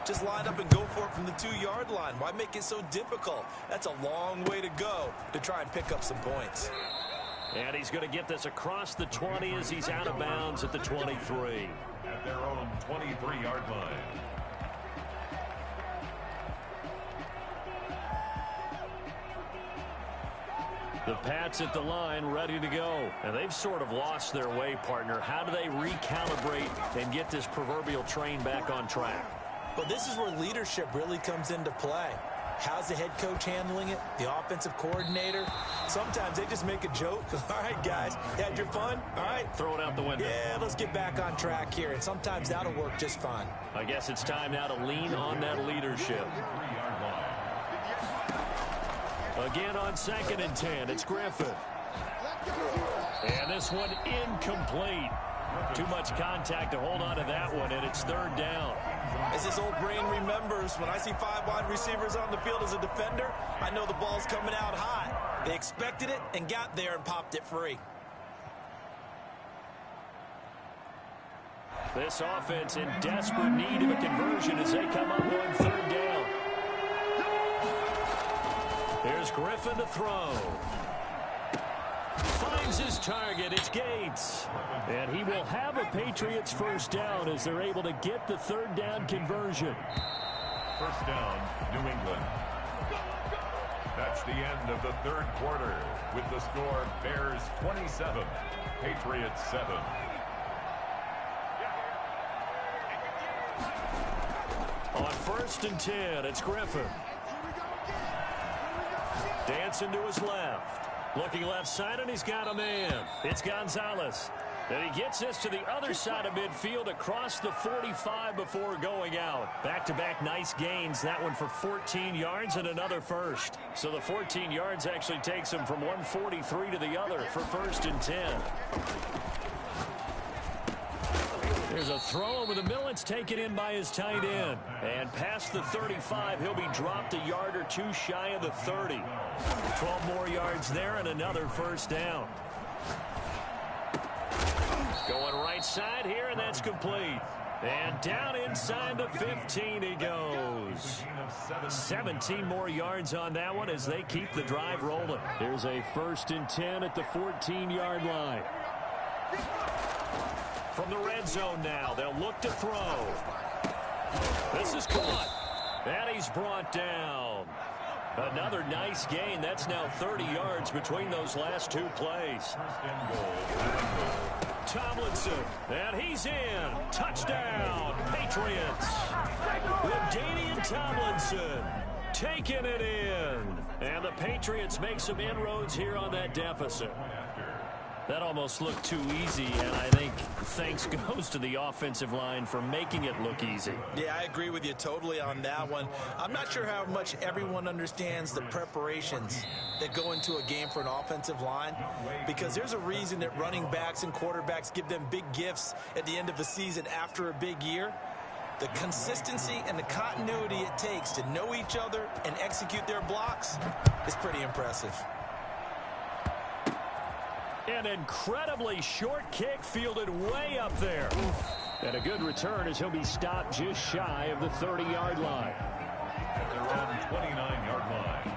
just line up and go for it from the 2-yard line. Why make it so difficult? That's a long way to go to try and pick up some points. And he's going to get this across the 20 as he's out of bounds at the 23. At their own 23-yard line. The Pats at the line, ready to go. And they've sort of lost their way, partner. How do they recalibrate and get this proverbial train back on track? Well, this is where leadership really comes into play. How's the head coach handling it? The offensive coordinator? Sometimes they just make a joke. All right, guys, you had your fun? All right. Throw it out the window. Yeah, let's get back on track here. And sometimes that'll work just fine. I guess it's time now to lean on that leadership. Again on 2nd and 10, it's Griffin. And this one incomplete. Too much contact to hold on to that one, and it's 3rd down. As his old brain remembers, when I see 5 wide receivers on the field as a defender, I know the ball's coming out hot. They expected it and got there and popped it free. This offense in desperate need of a conversion as they come up on 3rd down. Here's Griffin to throw. Finds his target. It's Gates. And he will have a Patriots 1st down as they're able to get the 3rd down conversion. 1st down, New England. That's the end of the 3rd quarter with the score Bears 27, Patriots 7. On 1st and 10, it's Griffin. Dancing to his left. Looking left side, and he's got a man. It's Gonzalez. And he gets this to the other side of midfield across the 45 before going out. Back-to-back nice gains. That one for 14 yards and another first. So the 14 yards actually takes him from 143 to the other for 1st and 10. There's a throw over the middle. It's taken in by his tight end. And past the 35, he'll be dropped a yard or 2 shy of the 30. 12 more yards there and another 1st down. Going right side here, and that's complete. And down inside the 15 he goes. 17 more yards on that one as they keep the drive rolling. Here's a 1st and 10 at the 14-yard line. From the red zone now, they'll look to throw. This is caught. And he's brought down. Another nice gain. That's now 30 yards between those last 2 plays. Tomlinson, and he's in. Touchdown, Patriots. LaDainian Tomlinson taking it in. And the Patriots make some inroads here on that deficit. That almost looked too easy, and I think thanks goes to the offensive line for making it look easy. Yeah, I agree with you totally on that one. I'm not sure how much everyone understands the preparations that go into a game for an offensive line, because there's a reason that running backs and quarterbacks give them big gifts at the end of the season after a big year. The consistency and the continuity it takes to know each other and execute their blocks is pretty impressive. An incredibly short kick fielded way up there. And a good return as he'll be stopped just shy of the 30-yard line. At their own 29-yard line.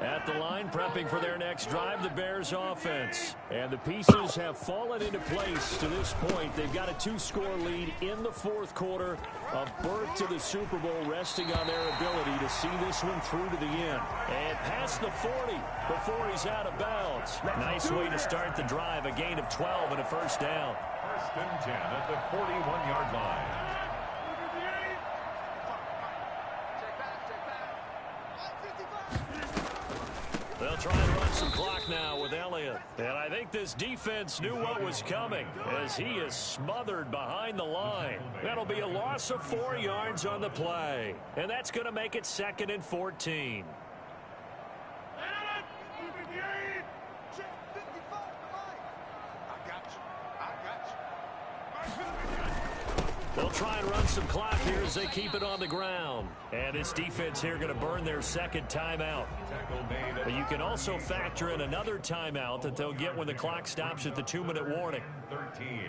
At the line, prepping for their next drive, the Bears offense. And the pieces have fallen into place to this point. They've got a 2-score lead in the 4th quarter. A berth to the Super Bowl resting on their ability to see this one through to the end. And past the 40 before he's out of bounds. Nice way to start the drive. A gain of 12 and a 1st down. 1st and 10 at the 41-yard line. They'll try and run some clock now with Elliott. And I think this defense knew what was coming as he is smothered behind the line. That'll be a loss of 4 yards on the play. And that's going to make it 2nd and 14. They'll try and run some clock here as they keep it on the ground. And this defense here going to burn their 2nd timeout. But you can also factor in another timeout that they'll get when the clock stops at the 2-minute warning. 13.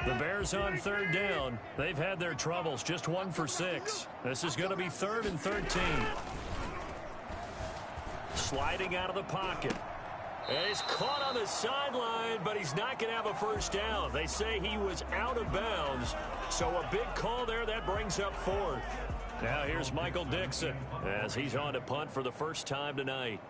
The Bears on 3rd down. They've had their troubles, just 1 for 6. This is going to be 3rd and 13. Sliding out of the pocket. And he's caught on the sideline, but he's not going to have a first down. They say he was out of bounds, so a big call there. That brings up 4th. Now here's Michael Dixon as he's on to punt for the first time tonight.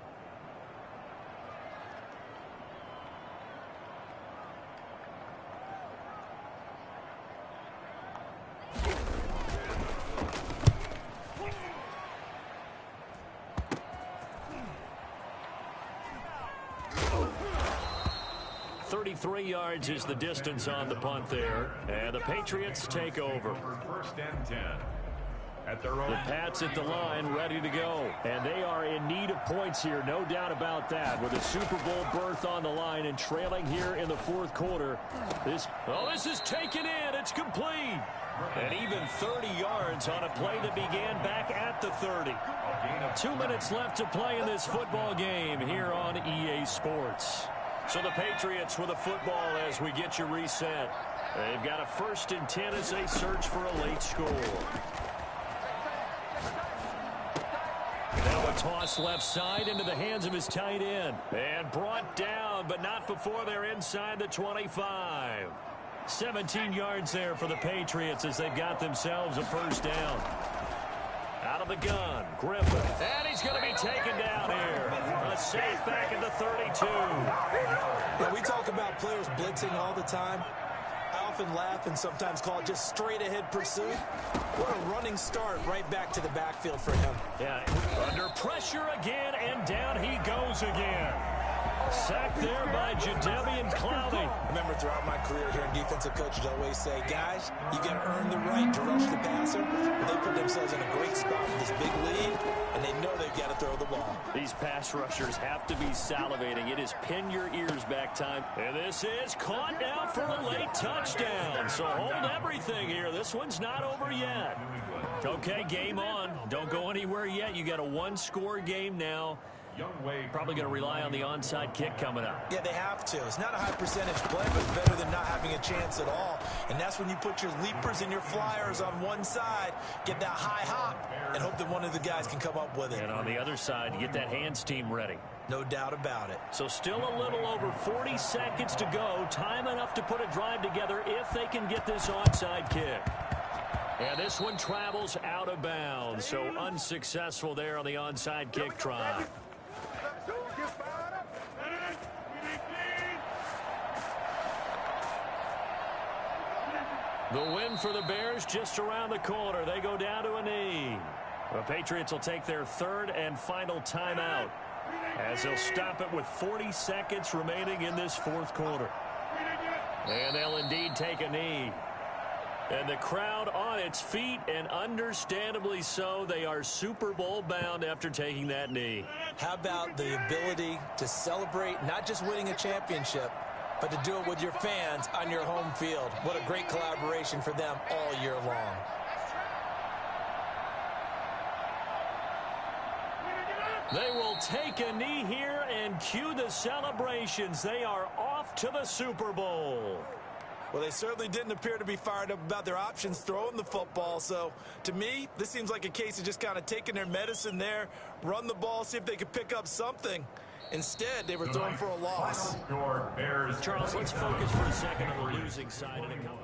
Three yards is the distance on the punt there, and the Patriots take over. 1st and 10. At their own. The Pats at the line, ready to go, and they are in need of points here, no doubt about that. With a Super Bowl berth on the line and trailing here in the 4th quarter, this is taken in. It's complete, and even 30 yards on a play that began back at the 30. 2 minutes left to play in this football game here on EA Sports. So the Patriots with a football as we get you reset. They've got a 1st and 10 as they search for a late score. Now a toss left side into the hands of his tight end. And brought down, but not before they're inside the 25. 17 yards there for the Patriots as they've got themselves a first down. Out of the gun, Griffin. And he's going to be taken down here. A safe back at the 32. Yeah, we talk about players blitzing all the time. I often laugh and sometimes call it just straight-ahead pursuit. What a running start right back to the backfield for him. Yeah, under pressure again, and down he goes again. Sacked there by Jadeveon Clowney. I remember throughout my career hearing defensive coaches always say, guys, you got to earn the right to rush the passer. But they put themselves in a great spot with this big lead, and they know they've got to throw the ball. These pass rushers have to be salivating. It is pin your ears back time. And this is caught now for a late touchdown. So hold everything here. This one's not over yet. Okay, game on. Don't go anywhere yet. You got a 1-score game now. Probably going to rely on the onside kick coming up. Yeah, they have to. It's not a high percentage play, but it's better than not having a chance at all. And that's when you put your leapers and your flyers on one side, get that high hop, and hope that one of the guys can come up with it. And on the other side, you get that hands team ready. No doubt about it. So still a little over 40 seconds to go. Time enough to put a drive together if they can get this onside kick. And this one travels out of bounds. So unsuccessful there on the onside kick try. The win for the Bears just around the corner. They go down to a knee. The Patriots will take their 3rd and final timeout as they'll stop it with 40 seconds remaining in this 4th quarter. And they'll indeed take a knee. And the crowd on its feet, and understandably so. They are Super Bowl bound after taking that knee. How about the ability to celebrate not just winning a championship, but to do it with your fans on your home field? What a great collaboration for them all year long. They will take a knee here and cue the celebrations. They are off to the Super Bowl. Well, they certainly didn't appear to be fired up about their options throwing the football. So, to me, this seems like a case of just kind of taking their medicine there, run the ball, see if they could pick up something. Instead, they were throwing for a loss. Charles, let's focus for a second on the losing side of the coin.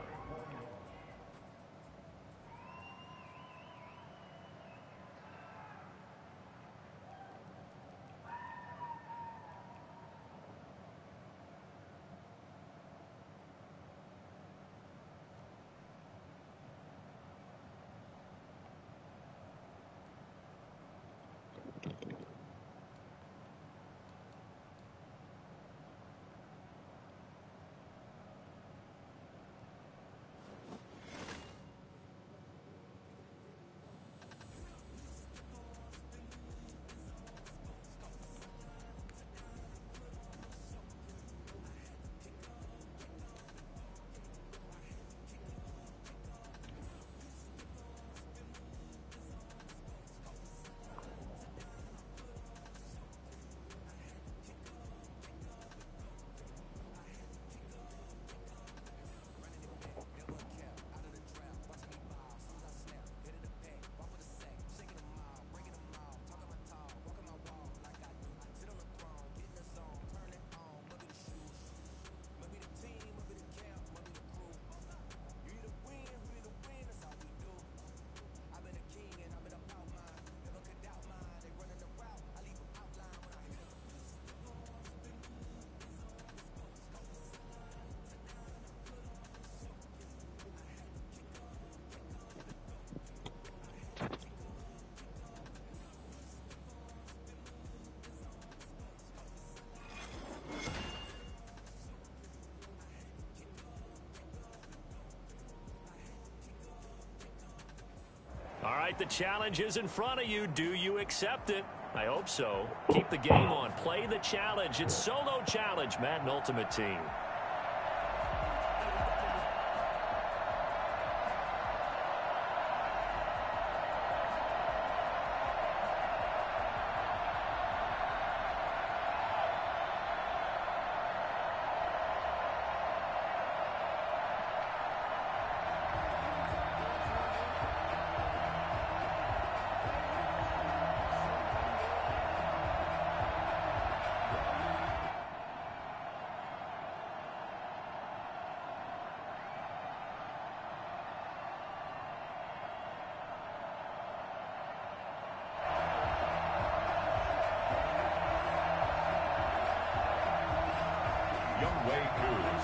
right, the challenge is in front of you. Do you accept it? I hope so. Keep the game on. Play the challenge. It's solo challenge, Madden Ultimate Team.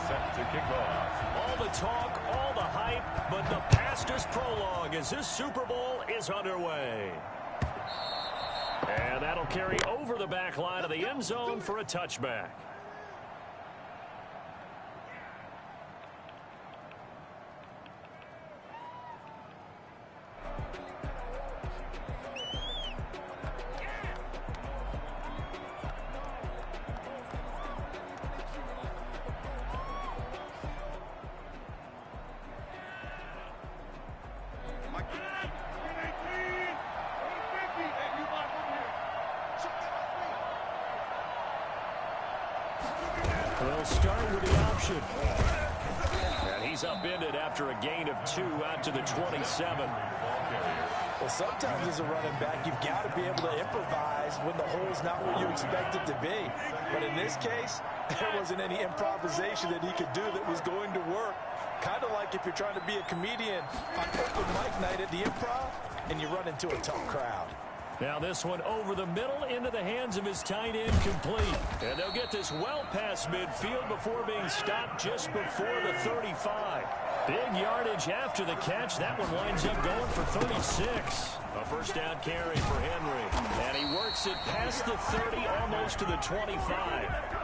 Set to kick off. All the talk, all the hype, but the pastor's prologue as this Super Bowl is underway. And that'll carry over the back line of the end zone for a touchback. They'll start with the option. And he's upended after a gain of 2 out to the 27. Well, sometimes as a running back, you've got to be able to improvise when the hole's not where you expect it to be. But in this case, there wasn't any improvisation that he could do that was going to work. Kind of like if you're trying to be a comedian on open mic night at the Improv and you run into a tough crowd. Now this one over the middle into the hands of his tight end, complete. And they'll get this well past midfield before being stopped just before the 35. Big yardage after the catch. That one winds up going for 36. A first down carry for Henry. And he works it past the 30, almost to the 25.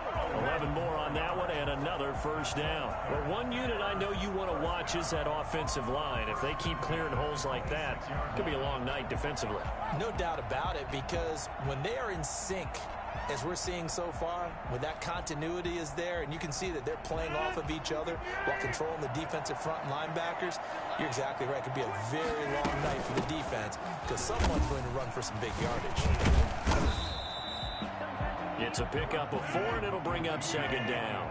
11 more on that one and another first down. But one unit I know you want to watch is that offensive line. If they keep clearing holes like that, it could be a long night defensively. No doubt about it, because when they are in sync, as we're seeing so far, when that continuity is there and you can see that they're playing off of each other while controlling the defensive front and linebackers, you're exactly right. It could be a very long night for the defense because someone's going to run for some big yardage. It's a pickup of 4, and it'll bring up second down.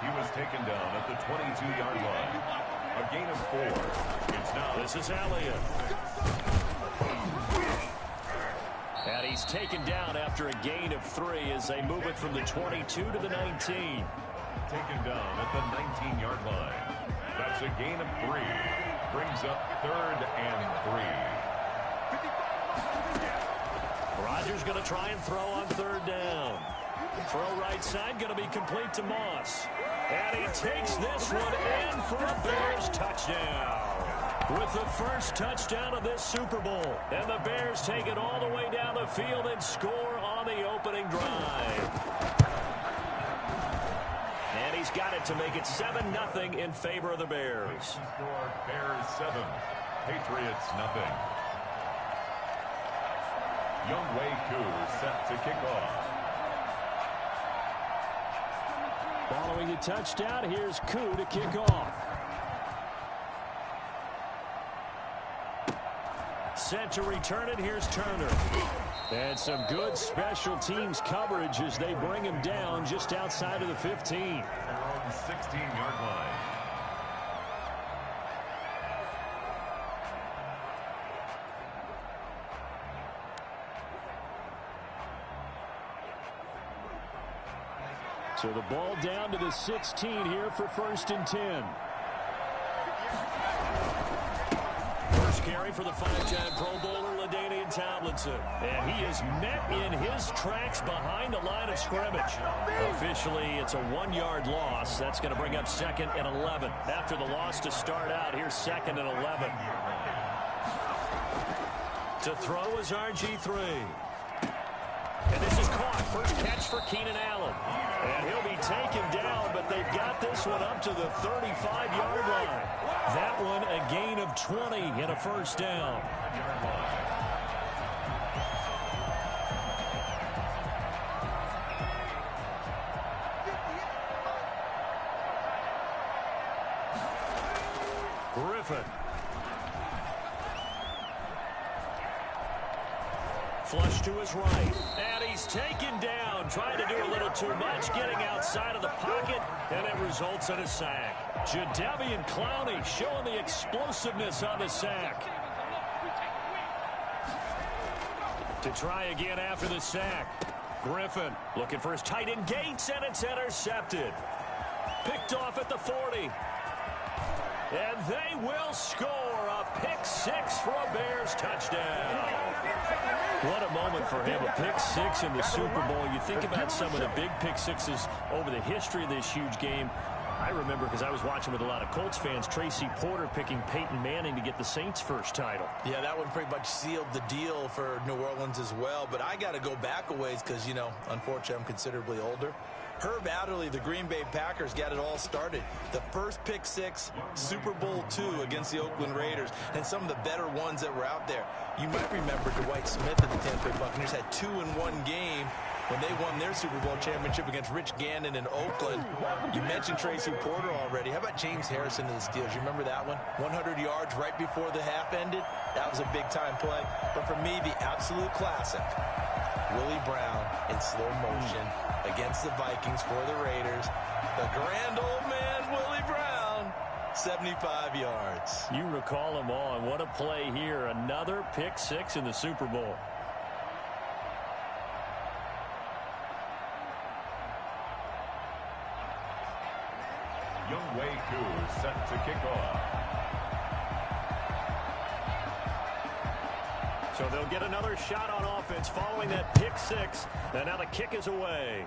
He was taken down at the 22-yard line. A gain of 4. It's now. This is Elliott. And he's taken down after a gain of 3 as they move it from the 22 to the 19. Taken down at the 19-yard line. That's a gain of 3. Brings up 3rd and 3. Rodgers going to try and throw on 3rd down. Throw right side, going to be complete to Moss. And he takes this one in for a Bears touchdown. With the first touchdown of this Super Bowl. And the Bears take it all the way down the field and score on the opening drive. And he's got it to make it 7-0 in favor of the Bears. Score Bears 7, Patriots nothing. Younghoe Koo set to kick off. Following the touchdown, here's Koo to kick off. Set to return it, here's Turner. And some good special teams coverage as they bring him down just outside of the 15. Their own 16-yard line. So the ball down to the 16 here for 1st and 10. First carry for the 5-time Pro Bowler, LaDainian Tomlinson. And he is met in his tracks behind the line of scrimmage. Officially, it's a 1-yard loss. That's going to bring up 2nd and 11. After the loss to start out, here's 2nd and 11. To throw is RG3. And this is caught. First catch for Keenan Allen. And he'll be taken down, but they've got this one up to the 35-yard line. That one a gain of 20 and a first down. Griffin. Flush to his right. And he's taken down. Trying to do a little too much. Getting outside of the pocket. And it results in a sack. Jadeveon Clowney showing the explosiveness on the sack. To try again after the sack. Griffin looking for his tight end Gates. And it's intercepted. Picked off at the 40. And they will score a pick-6 for a Bears touchdown. What a moment for him, a pick-6 in the Super Bowl. You think about some of the big pick-6s over the history of this huge game. I remember, because I was watching with a lot of Colts fans, Tracy Porter picking Peyton Manning to get the Saints' first title. Yeah, that one pretty much sealed the deal for New Orleans as well. But I got to go back a ways because, you know, unfortunately, I'm considerably older. Herb Adderley, the Green Bay Packers, got it all started. The first pick-6, Super Bowl II against the Oakland Raiders, and some of the better ones that were out there. You might remember Dwight Smith and the Tampa Bay Buccaneers had 2 in one game when they won their Super Bowl championship against Rich Gannon in Oakland. You mentioned Tracy Porter already. How about James Harrison and the Steelers? You remember that one? 100 yards right before the half ended. That was a big-time play. But for me, the absolute classic, Willie Brown in slow motion against the Vikings for the Raiders. The grand old man, Willie Brown, 75 yards. You recall them all, and what a play here. Another pick-6 in the Super Bowl. Younghoe Koo set to kick off. So they'll get another shot on offense following that pick-6. And now the kick is away.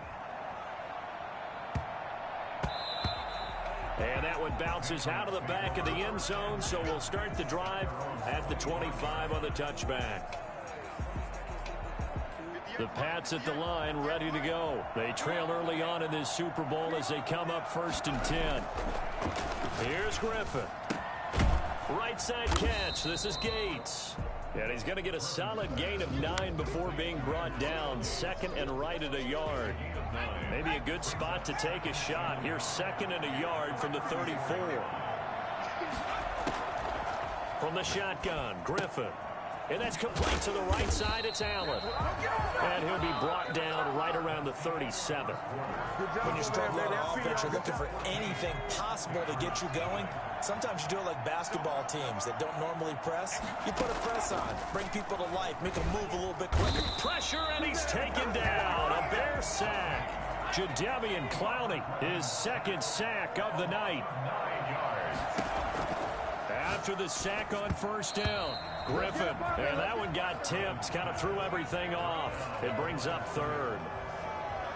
And that one bounces out of the back of the end zone, so we'll start the drive at the 25 on the touchback. The Pats at the line, ready to go. They trail early on in this Super Bowl as they come up 1st and 10. Here's Griffin. Right side catch. This is Gates. And he's going to get a solid gain of 9 before being brought down. 2nd and right at a yard. Maybe a good spot to take a shot. Here's 2nd and a yard from the 34. From the shotgun, Griffin. And that's complete to the right side. It's Allen. And he'll be brought down right around the 37. When you're struggling on offense, you're looking for anything possible to get you going. Sometimes you do it like basketball teams that don't normally press. You put a press on, bring people to life, make them move a little bit quicker. Pressure, and he's taken down. A Bear sack. Jadeveon Clowney, his 2nd sack of the night. After the sack on 1st down, Griffin. And that one got tipped, kind of threw everything off. It brings up 3rd.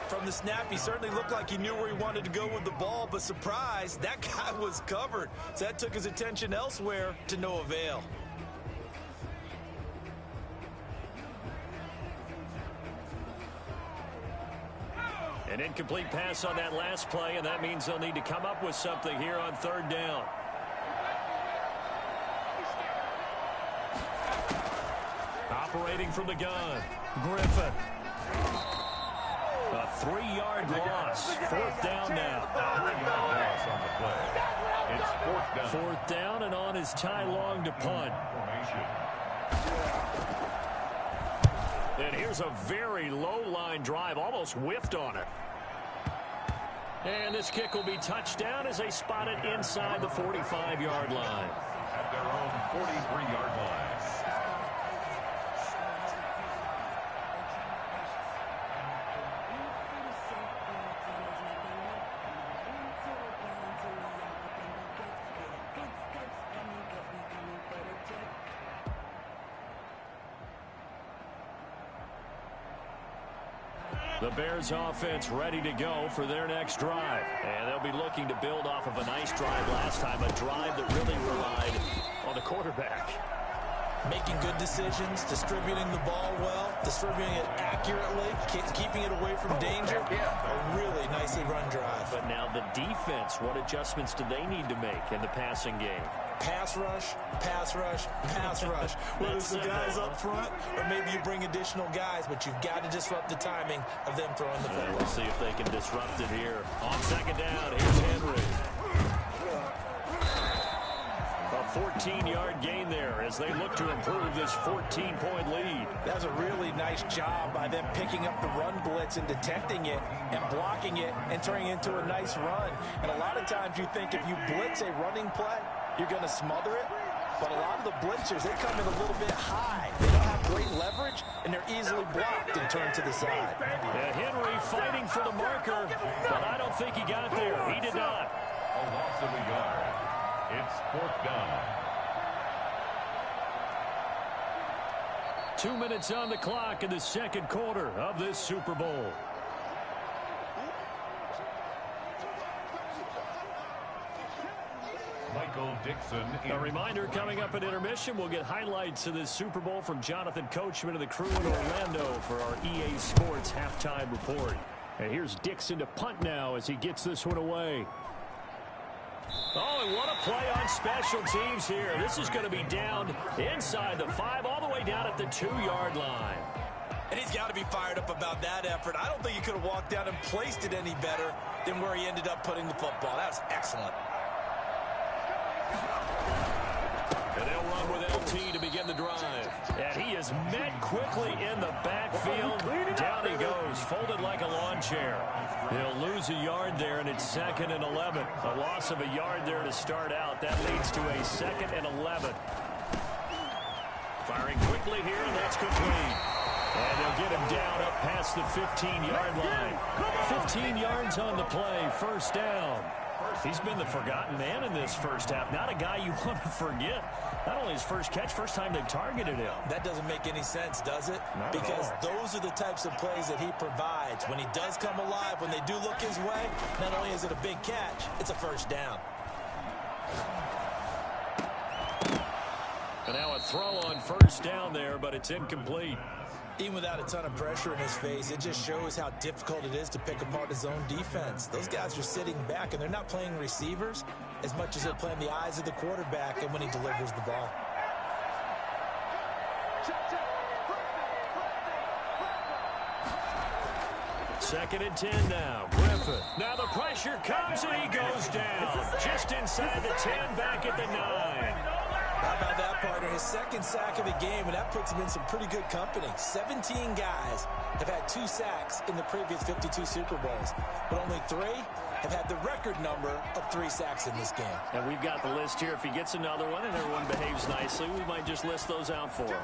From the snap, he certainly looked like he knew where he wanted to go with the ball, but surprise, that guy was covered. So that took his attention elsewhere to no avail. An incomplete pass on that last play, and that means they'll need to come up with something here on 3rd down. Operating from the gun, Griffin. A 3-yard loss. 4th down now. It's 4th down. 4th down and on is Ty Long to punt. And here's a very low-line drive, almost whiffed on it. And this kick will be touchdown as they spot it inside the 45-yard line. At their own 43-yard line. The Bears offense ready to go for their next drive. And they'll be looking to build off of a nice drive last time, a drive that really relied on the quarterback. Making good decisions, distributing the ball well, distributing it accurately, keeping it away from danger. A really nicely run drive. But now the defense, what adjustments do they need to make in the passing game? Pass rush, pass rush, pass rush. Whether it's the guys up front or maybe you bring additional guys, but you've got to disrupt the timing of them throwing the football. We'll see if they can disrupt it here. On second down, here's Henry. A 14-yard gain there as they look to improve this 14-point lead. That's a really nice job by them picking up the run blitz and detecting it and blocking it and turning it into a nice run. And a lot of times you think if you blitz a running play, you're going to smother it. But a lot of the blitzers, they come in a little bit high. They don't have great leverage, and they're easily blocked and turned to the side. Yeah, Henry fighting for the marker, but I don't think he got there. He did not. A loss of a yard. It's fourth down. 2 minutes on the clock in the second quarter of this Super Bowl. Michael Dixon. A reminder, coming up at intermission, we'll get highlights of this Super Bowl from Jonathan Coachman and the crew in Orlando for our EA Sports halftime report. And here's Dixon to punt now as he gets this one away. Oh, and what a play on special teams here. This is going to be down inside the 5, all the way down at the 2-yard line. And he's got to be fired up about that effort. I don't think he could have walked down and placed it any better than where he ended up putting the football. That was excellent. And they'll run with LT to begin the drive. And he is met quickly in the backfield. Down he goes, folded like a lawn chair. He'll lose a yard there, and it's 2nd and 11. A loss of a yard there to start out. That leads to a 2nd and 11. Firing quickly here, and that's complete. And they'll get him down up past the 15-yard line. 15 yards on the play, first down. He's been the forgotten man in this first half. Not a guy you want to forget. Not only his first catch, first time they've targeted him. That doesn't make any sense, does it? Because those are the types of plays that he provides. When he does come alive, when they do look his way, not only is it a big catch, it's a first down. And now a throw on first down there, but it's incomplete. Even without a ton of pressure in his face, it just shows how difficult it is to pick apart his own defense. Those guys are sitting back, and they're not playing receivers as much as they're playing the eyes of the quarterback and when he delivers the ball. Second and 10 now. Griffin. Now the pressure comes, and he goes down. Just inside the 10, back at the 9. How about that, partner? His second sack of the game, and that puts him in some pretty good company. 17 guys have had 2 sacks in the previous 52 Super Bowls, but only 3 have had the record number of 3 sacks in this game. And we've got the list here. If he gets another one and everyone behaves nicely, we might just list those out for him.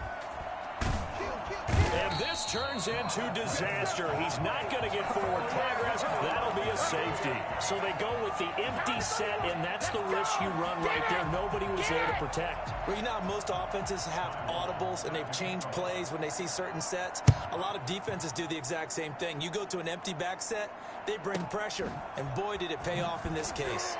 And this turns into disaster. He's not going to get forward progress. That'll be a safety. So they go with the empty set, and that's the risk you run right there. Nobody was there to protect. Well, you know how most offenses have audibles, and they've changed plays when they see certain sets? A lot of defenses do the exact same thing. You go to an empty back set, they bring pressure, and boy, did it pay off in this case.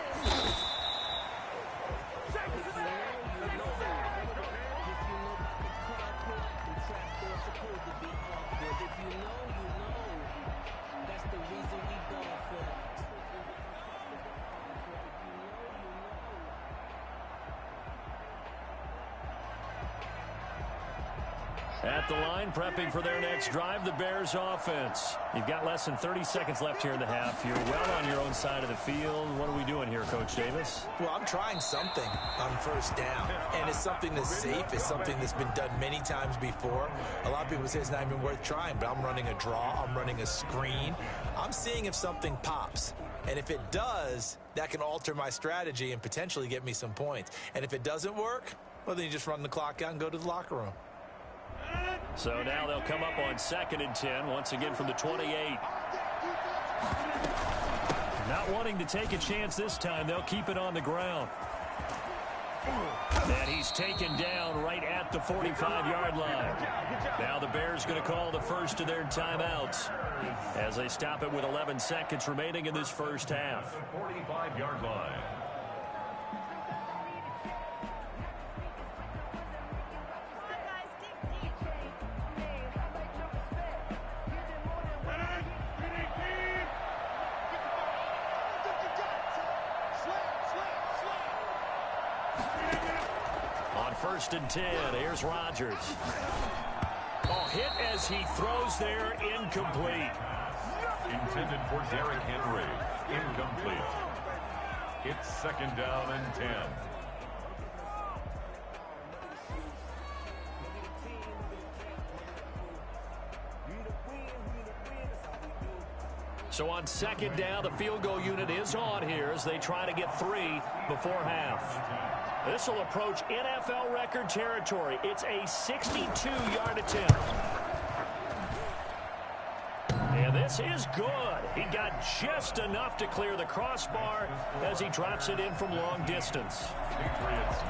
At the line, prepping for their next drive, the Bears offense. You've got less than 30 seconds left here in the half. You're well on your own side of the field. What are we doing here, Coach Davis? Well, I'm trying something on first down, and it's something that's safe. It's something that's been done many times before. A lot of people say it's not even worth trying, but I'm running a draw. I'm running a screen. I'm seeing if something pops. And if it does, that can alter my strategy and potentially get me some points. And if it doesn't work, well, then you just run the clock out and go to the locker room. So now they'll come up on 2nd and 10, once again from the 28. Not wanting to take a chance this time, they'll keep it on the ground. And he's taken down right at the 45-yard line. Now the Bears going to call the first of their timeouts as they stop it with 11 seconds remaining in this first half. 45-yard line. 1st and 10. Here's Rodgers. Oh, hit as he throws there, incomplete. Intended for Derrick Henry. Incomplete. It's 2nd down and 10. So on 2nd down, the field goal unit is on here as they try to get 3 before half. This will approach NFL record territory. It's a 62-yard attempt. And this is good. He got just enough to clear the crossbar as he drops it in from long distance.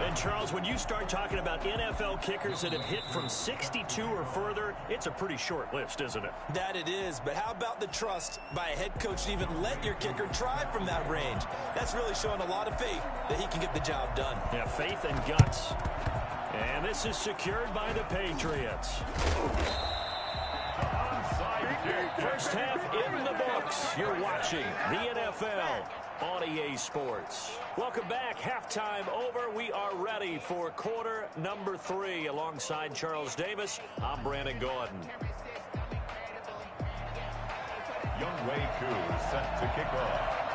And, Charles, when you start talking about NFL kickers that have hit from 62 or further, it's a pretty short list, isn't it? That it is, but how about the trust by a head coach to even let your kicker try from that range? That's really showing a lot of faith that he can get the job done. Yeah, faith and guts. And this is secured by the Patriots. First half in the books. You're watching the NFL on EA Sports. Welcome back. Halftime over. We are ready for quarter number 3. Alongside Charles Davis, I'm Brandon Gordon. Young Wei Koo set to kick off.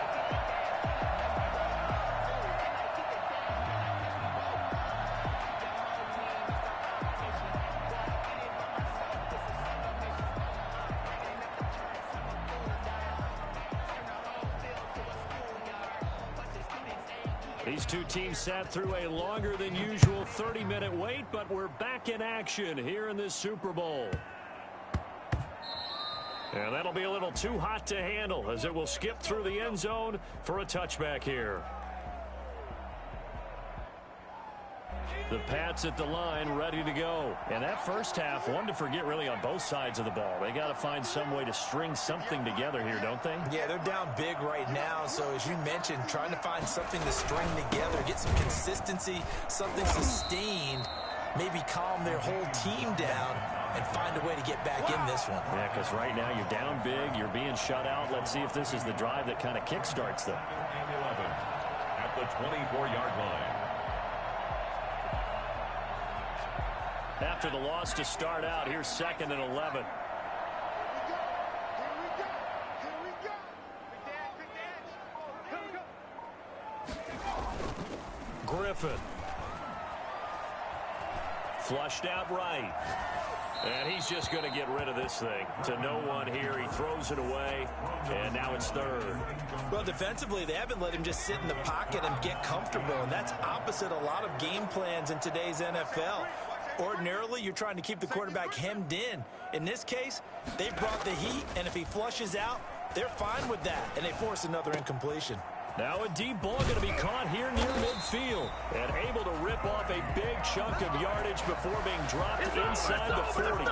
These two teams sat through a longer than usual 30-minute wait, but we're back in action here in this Super Bowl. And that'll be a little too hot to handle as it will skip through the end zone for a touchback here. The Pats at the line, ready to go. And that first half, one to forget really on both sides of the ball. They got to find some way to string something together here, don't they? Yeah, they're down big right now. So as you mentioned, trying to find something to string together, get some consistency, something sustained, maybe calm their whole team down and find a way to get back in this one. Yeah, because right now you're down big, you're being shut out. Let's see if this is the drive that kind of kickstarts them. 11 at the 24-yard line. After the loss to start out, here's 2nd and 11. Griffin. Flushed out right. And he's just going to get rid of this thing. To no one here. He throws it away. And now it's 3rd. Well, defensively, they haven't let him just sit in the pocket and get comfortable. And that's opposite a lot of game plans in today's NFL. Ordinarily, you're trying to keep the quarterback hemmed in. In this case, they brought the heat, and if he flushes out, they're fine with that, and they force another incompletion. Now a deep ball going to be caught here near midfield and able to rip off a big chunk of yardage before being dropped inside the 40.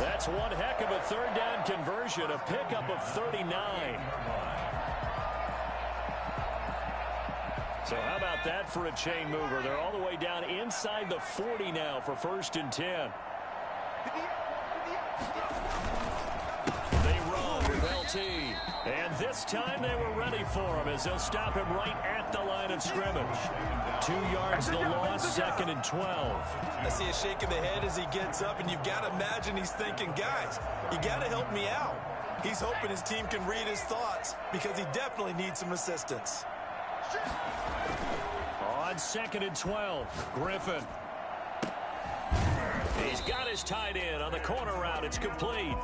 That's one heck of a 3rd down conversion, a pickup of 39. So how about that for a chain mover? They're all the way down inside the 40 now for 1st and 10. They run with LT. And this time they were ready for him as they'll stop him right at the line of scrimmage. 2 yards the loss, 2nd and 12. I see a shake of the head as he gets up, and you've got to imagine he's thinking, guys, you got to help me out. He's hoping his team can read his thoughts because he definitely needs some assistance. On 2nd and 12, Griffin. He's got his tight end on the corner route. It's complete.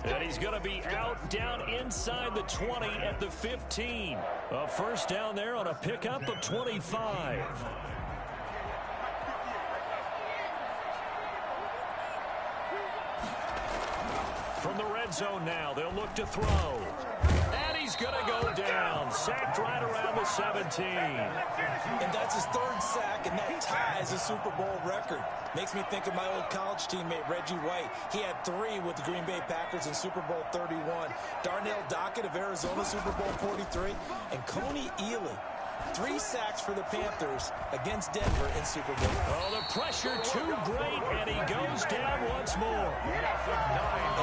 And he's going to be out down inside the 20 at the 15. A 1st down there on a pickup of 25. From the red zone now, they'll look to throw. And he's going to go down. Sacked right around the 17. And that's his 3rd sack, and that ties a Super Bowl record. Makes me think of my old college teammate, Reggie White. He had 3 with the Green Bay Packers in Super Bowl 31. Darnell Dockett of Arizona, Super Bowl 43. And Coney Ealy, 3 sacks for the Panthers against Denver in Super Bowl. Oh, the pressure too great, and he goes down once more.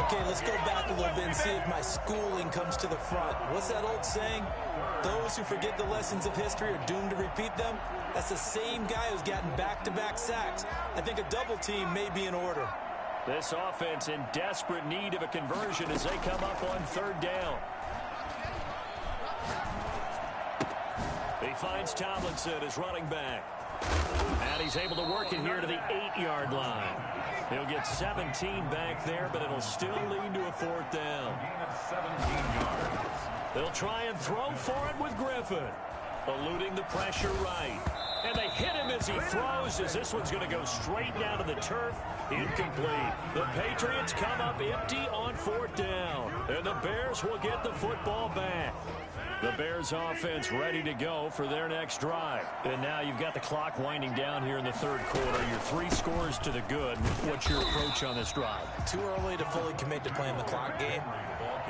Okay, let's go back a little bit and see if my schooling comes to the front. What's that old saying? Those who forget the lessons of history are doomed to repeat them. That's the same guy who's gotten back-to-back sacks. I think a double team may be in order. This offense in desperate need of a conversion as they come up on 3rd down. He finds Tomlinson as running back. And he's able to work it here to the 8-yard line. He'll get 17 back there, but it'll still lead to a 4th down. 17 yards. They'll try and throw for it with Griffin. Eluding the pressure right. And they hit him as he throws, as this one's going to go straight down to the turf. Incomplete. The Patriots come up empty on 4th down. And the Bears will get the football back. The Bears offense ready to go for their next drive. And now you've got the clock winding down here in the 3rd quarter. You're 3 scores to the good. What's your approach on this drive? Too early to fully commit to playing the clock game.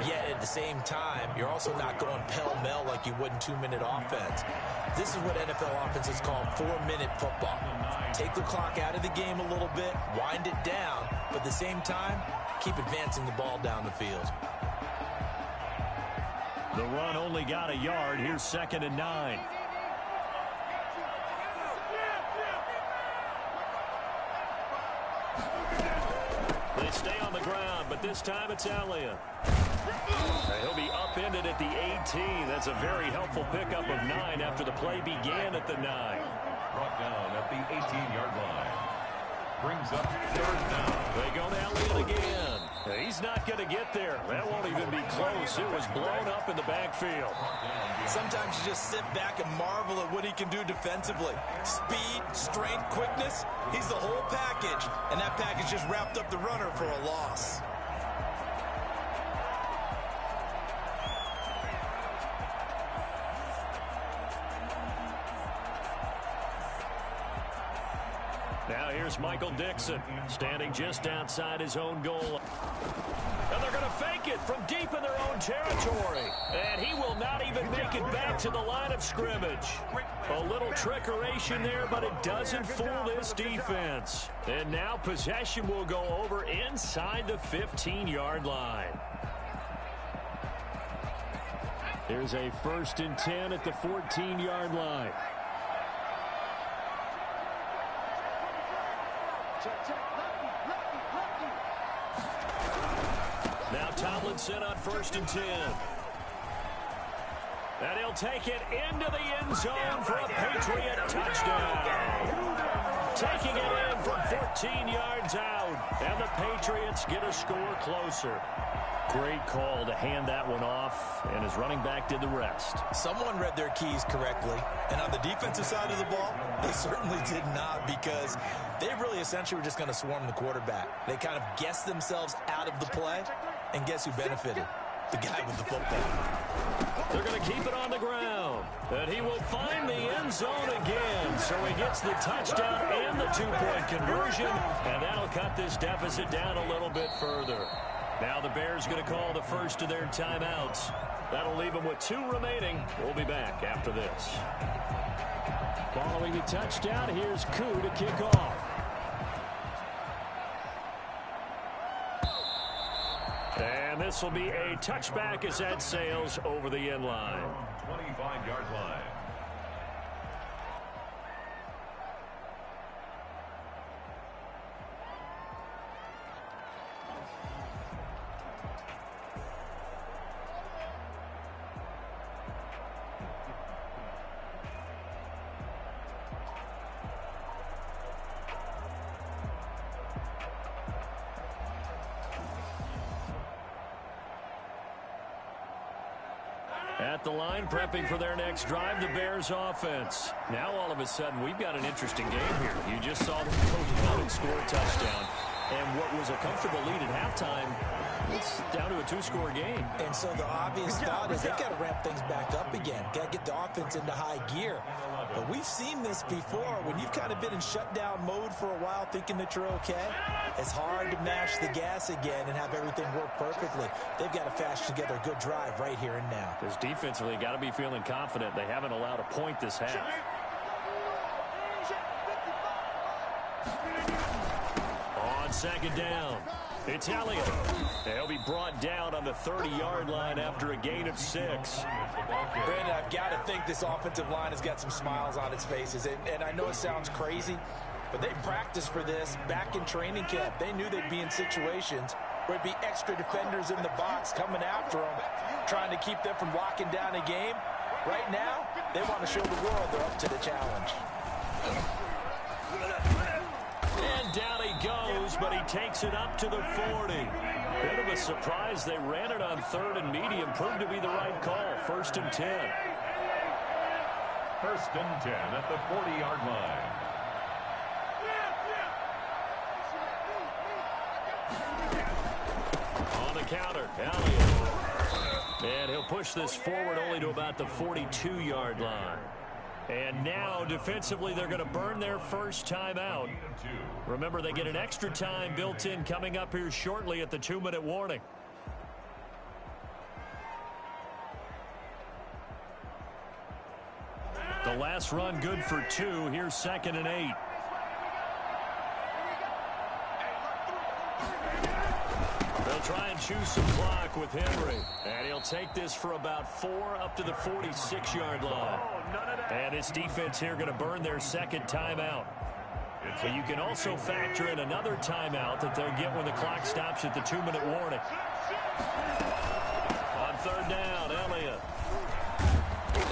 Yet at the same time, you're also not going pell-mell like you would in 2-minute offense. This is what NFL offenses call 4-minute football. Take the clock out of the game a little bit, wind it down, but at the same time, keep advancing the ball down the field. The run only got a yard. Here's 2nd and 9. They stay on the ground, but this time it's Elliott. He'll be upended at the 18. That's a very helpful pickup of 9 after the play began at the 9. Brought down at the 18-yard line. Brings up 3rd down. They go to Elliott again. He's not going to get there. That won't even be close. It was blown up in the backfield. Sometimes you just sit back and marvel at what he can do defensively. Speed, strength, quickness. He's the whole package. And that package just wrapped up the runner for a loss. Now here's Michael Dixon, standing just outside his own goal. And they're going to fake it from deep in their own territory. And he will not even make it back to the line of scrimmage. A little trickeration there, but it doesn't fool this defense. And now possession will go over inside the 15-yard line. Here's a 1st and 10 at the 14-yard line. Now Tomlinson on 1st and 10. And he'll take it into the end zone for a Patriot touchdown. Taking it in from 14 yards out. And the Patriots get a score closer. Great call to hand that one off, and his running back did the rest. Someone read their keys correctly, and on the defensive side of the ball, they certainly did not, because they really essentially were just going to swarm the quarterback. They kind of guessed themselves out of the play, and guess who benefited? The guy with the football. They're going to keep it on the ground, and he will find the end zone again, so he gets the touchdown and the 2-point conversion, and that'll cut this deficit down a little bit further. Now the Bears going to call the first of their timeouts. That'll leave them with 2 remaining. We'll be back after this. Following the touchdown, here's Koo to kick off. And this will be a touchback as that sails over the end line. 25-yard line. At the line, prepping for their next drive, the Bears offense. Now, all of a sudden, we've got an interesting game here. You just saw them go down and score a touchdown. And what was a comfortable lead at halftime, it's down to a 2-score game. And so the obvious thought is they've got to ramp things back up again. Got to get the offense into high gear. But we've seen this before. When you've kind of been in shutdown mode for a while thinking that you're okay, it's hard to mash the gas again and have everything work perfectly. They've got to fashion together a good drive right here and now. Because defensively, got to be feeling confident. They haven't allowed a point this half. On second down, it's Elliott. He'll be brought down on the 30-yard line after a gain of 6. Brandon, I've got to think this offensive line has got some smiles on its faces. And I know it sounds crazy, but they practiced for this back in training camp. They knew they'd be in situations where it'd be extra defenders in the box coming after them, trying to keep them from locking down a game. Right now, they want to show the world they're up to the challenge. And down he goes, but he takes it up to the 40. Bit of a surprise. They ran it on 3rd and medium. Proved to be the right call. 1st and 10. 1st and 10 at the 40-yard line. On the counter, Elliott. And he'll push this forward only to about the 42-yard line. And now, defensively, they're going to burn their first timeout. Remember, they get an extra time built in coming up here shortly at the 2-minute warning. The last run good for 2. Here's 2nd and 8. They'll try and choose some clock with Henry. And he'll take this for about 4 up to the 46-yard line. And this defense here going to burn their 2nd timeout. But you can also factor in another timeout that they'll get when the clock stops at the 2-minute warning. On 3rd down, Elliott.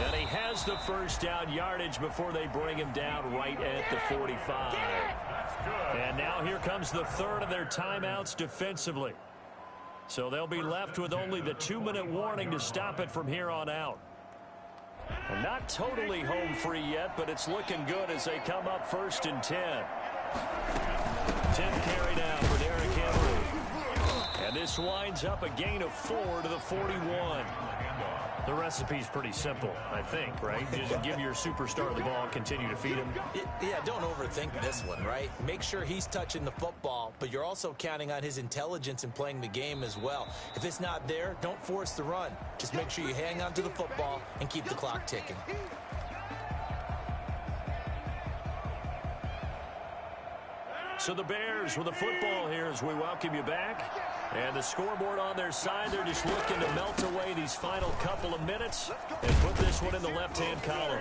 And he has the first down yardage before they bring him down right at the 45. And now here comes the 3rd of their timeouts defensively. So they'll be left with only the 2-minute warning to stop it from here on out. Well, not totally home free yet, but it's looking good as they come up 1st and 10. 10th carry now for Derrick Henry. And this winds up a gain of 4 to the 41. The recipe's pretty simple, I think, right? Just give your superstar the ball and continue to feed him. Yeah, don't overthink this one, right? Make sure he's touching the football, but you're also counting on his intelligence in playing the game as well. If it's not there, don't force the run. Just make sure you hang on to the football and keep the clock ticking. So the Bears with the football here as we welcome you back. And the scoreboard on their side, they're just looking to melt away these final couple of minutes and put this one in the left-hand column.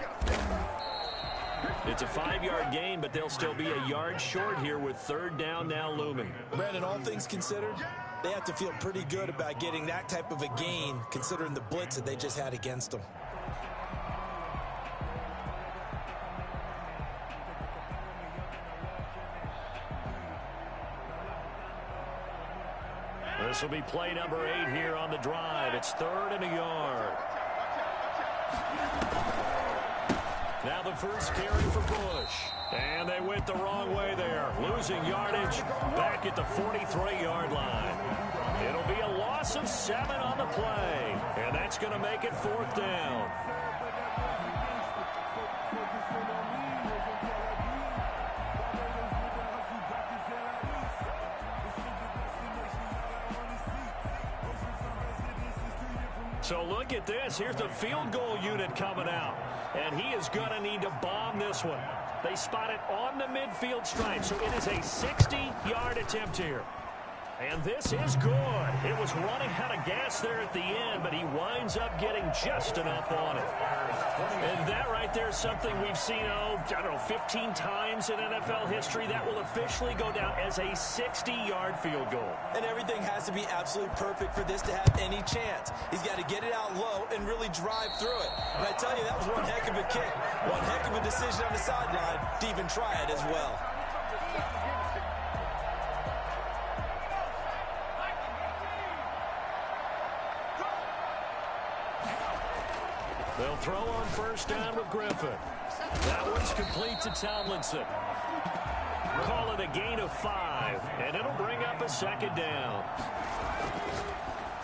It's a 5-yard gain, but they'll still be a yard short here with 3rd down now looming. Brandon, all things considered, they have to feel pretty good about getting that type of a gain considering the blitz that they just had against them. This will be play number 8 here on the drive. It's 3rd and a yard. Now the first carry for Bush. And they went the wrong way there. Losing yardage back at the 43-yard line. It'll be a loss of 7 on the play. And that's going to make it 4th down. So look at this. Here's the field goal unit coming out. And he is going to need to bomb this one. They spot it on the midfield stripe. So it is a 60-yard attempt here. And this is good. It was running out of gas there at the end, but he winds up getting just enough on it. And that right there is something we've seen, I don't know, 15 times in NFL history. That will officially go down as a 60-yard field goal. And everything has to be absolutely perfect for this to have any chance. He's got to get it out low and really drive through it. And I tell you, that was one heck of a kick. One heck of a decision on the sideline to even try it as well. They'll throw on first down with Griffin. That one's complete to Tomlinson. Call it a gain of 5, and it'll bring up a 2nd down.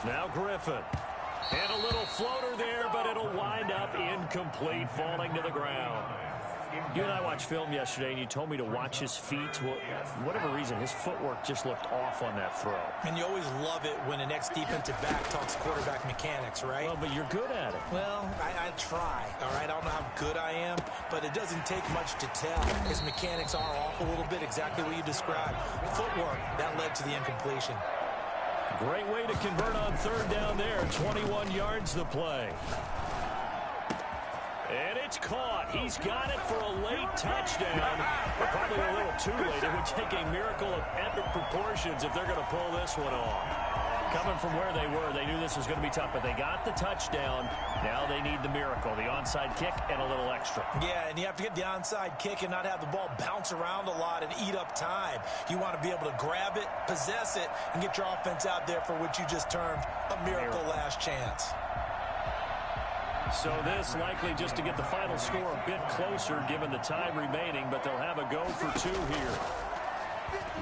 Now Griffin. And a little floater there, but it'll wind up incomplete, falling to the ground. You and I watched film yesterday, and you told me to watch his feet. Well, for whatever reason, his footwork just looked off on that throw. And you always love it when an ex-defensive back talks quarterback mechanics, right? Well, but you're good at it. Well, I try, all right? I don't know how good I am, but it doesn't take much to tell. His mechanics are off a little bit, exactly what you described. Footwork, that led to the incompletion. Great way to convert on third down there. 21 yards the play. And it's caught. He's got it for a late touchdown. But probably a little too late. It would take a miracle of epic proportions if they're going to pull this one off. Coming from where they were, they knew this was going to be tough, but they got the touchdown. Now they need the miracle, the onside kick and a little extra. Yeah, and you have to get the onside kick and not have the ball bounce around a lot and eat up time. You want to be able to grab it, possess it, and get your offense out there for what you just termed a miracle last chance. So this likely just to get the final score a bit closer given the time remaining, but they'll have a go for two here.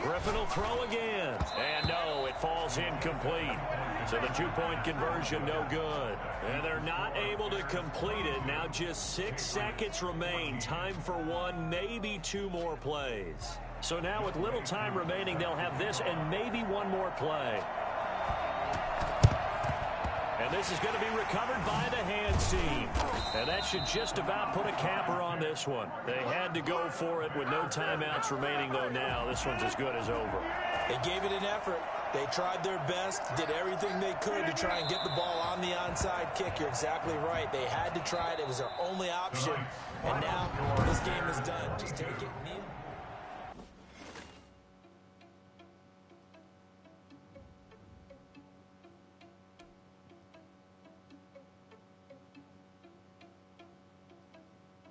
Griffin will throw again. And no, it falls incomplete. So the two-point conversion no good. And they're not able to complete it. Now just 6 seconds remain. Time for one, maybe two more plays. So now with little time remaining, they'll have this and maybe one more play. And this is going to be recovered by the hands team. And that should just about put a capper on this one. They had to go for it with no timeouts remaining, though now this one's as good as over. They gave it an effort. They tried their best, did everything they could to try and get the ball on the onside kick. You're exactly right. They had to try it. It was their only option. And now this game is done. Just take it, kneel.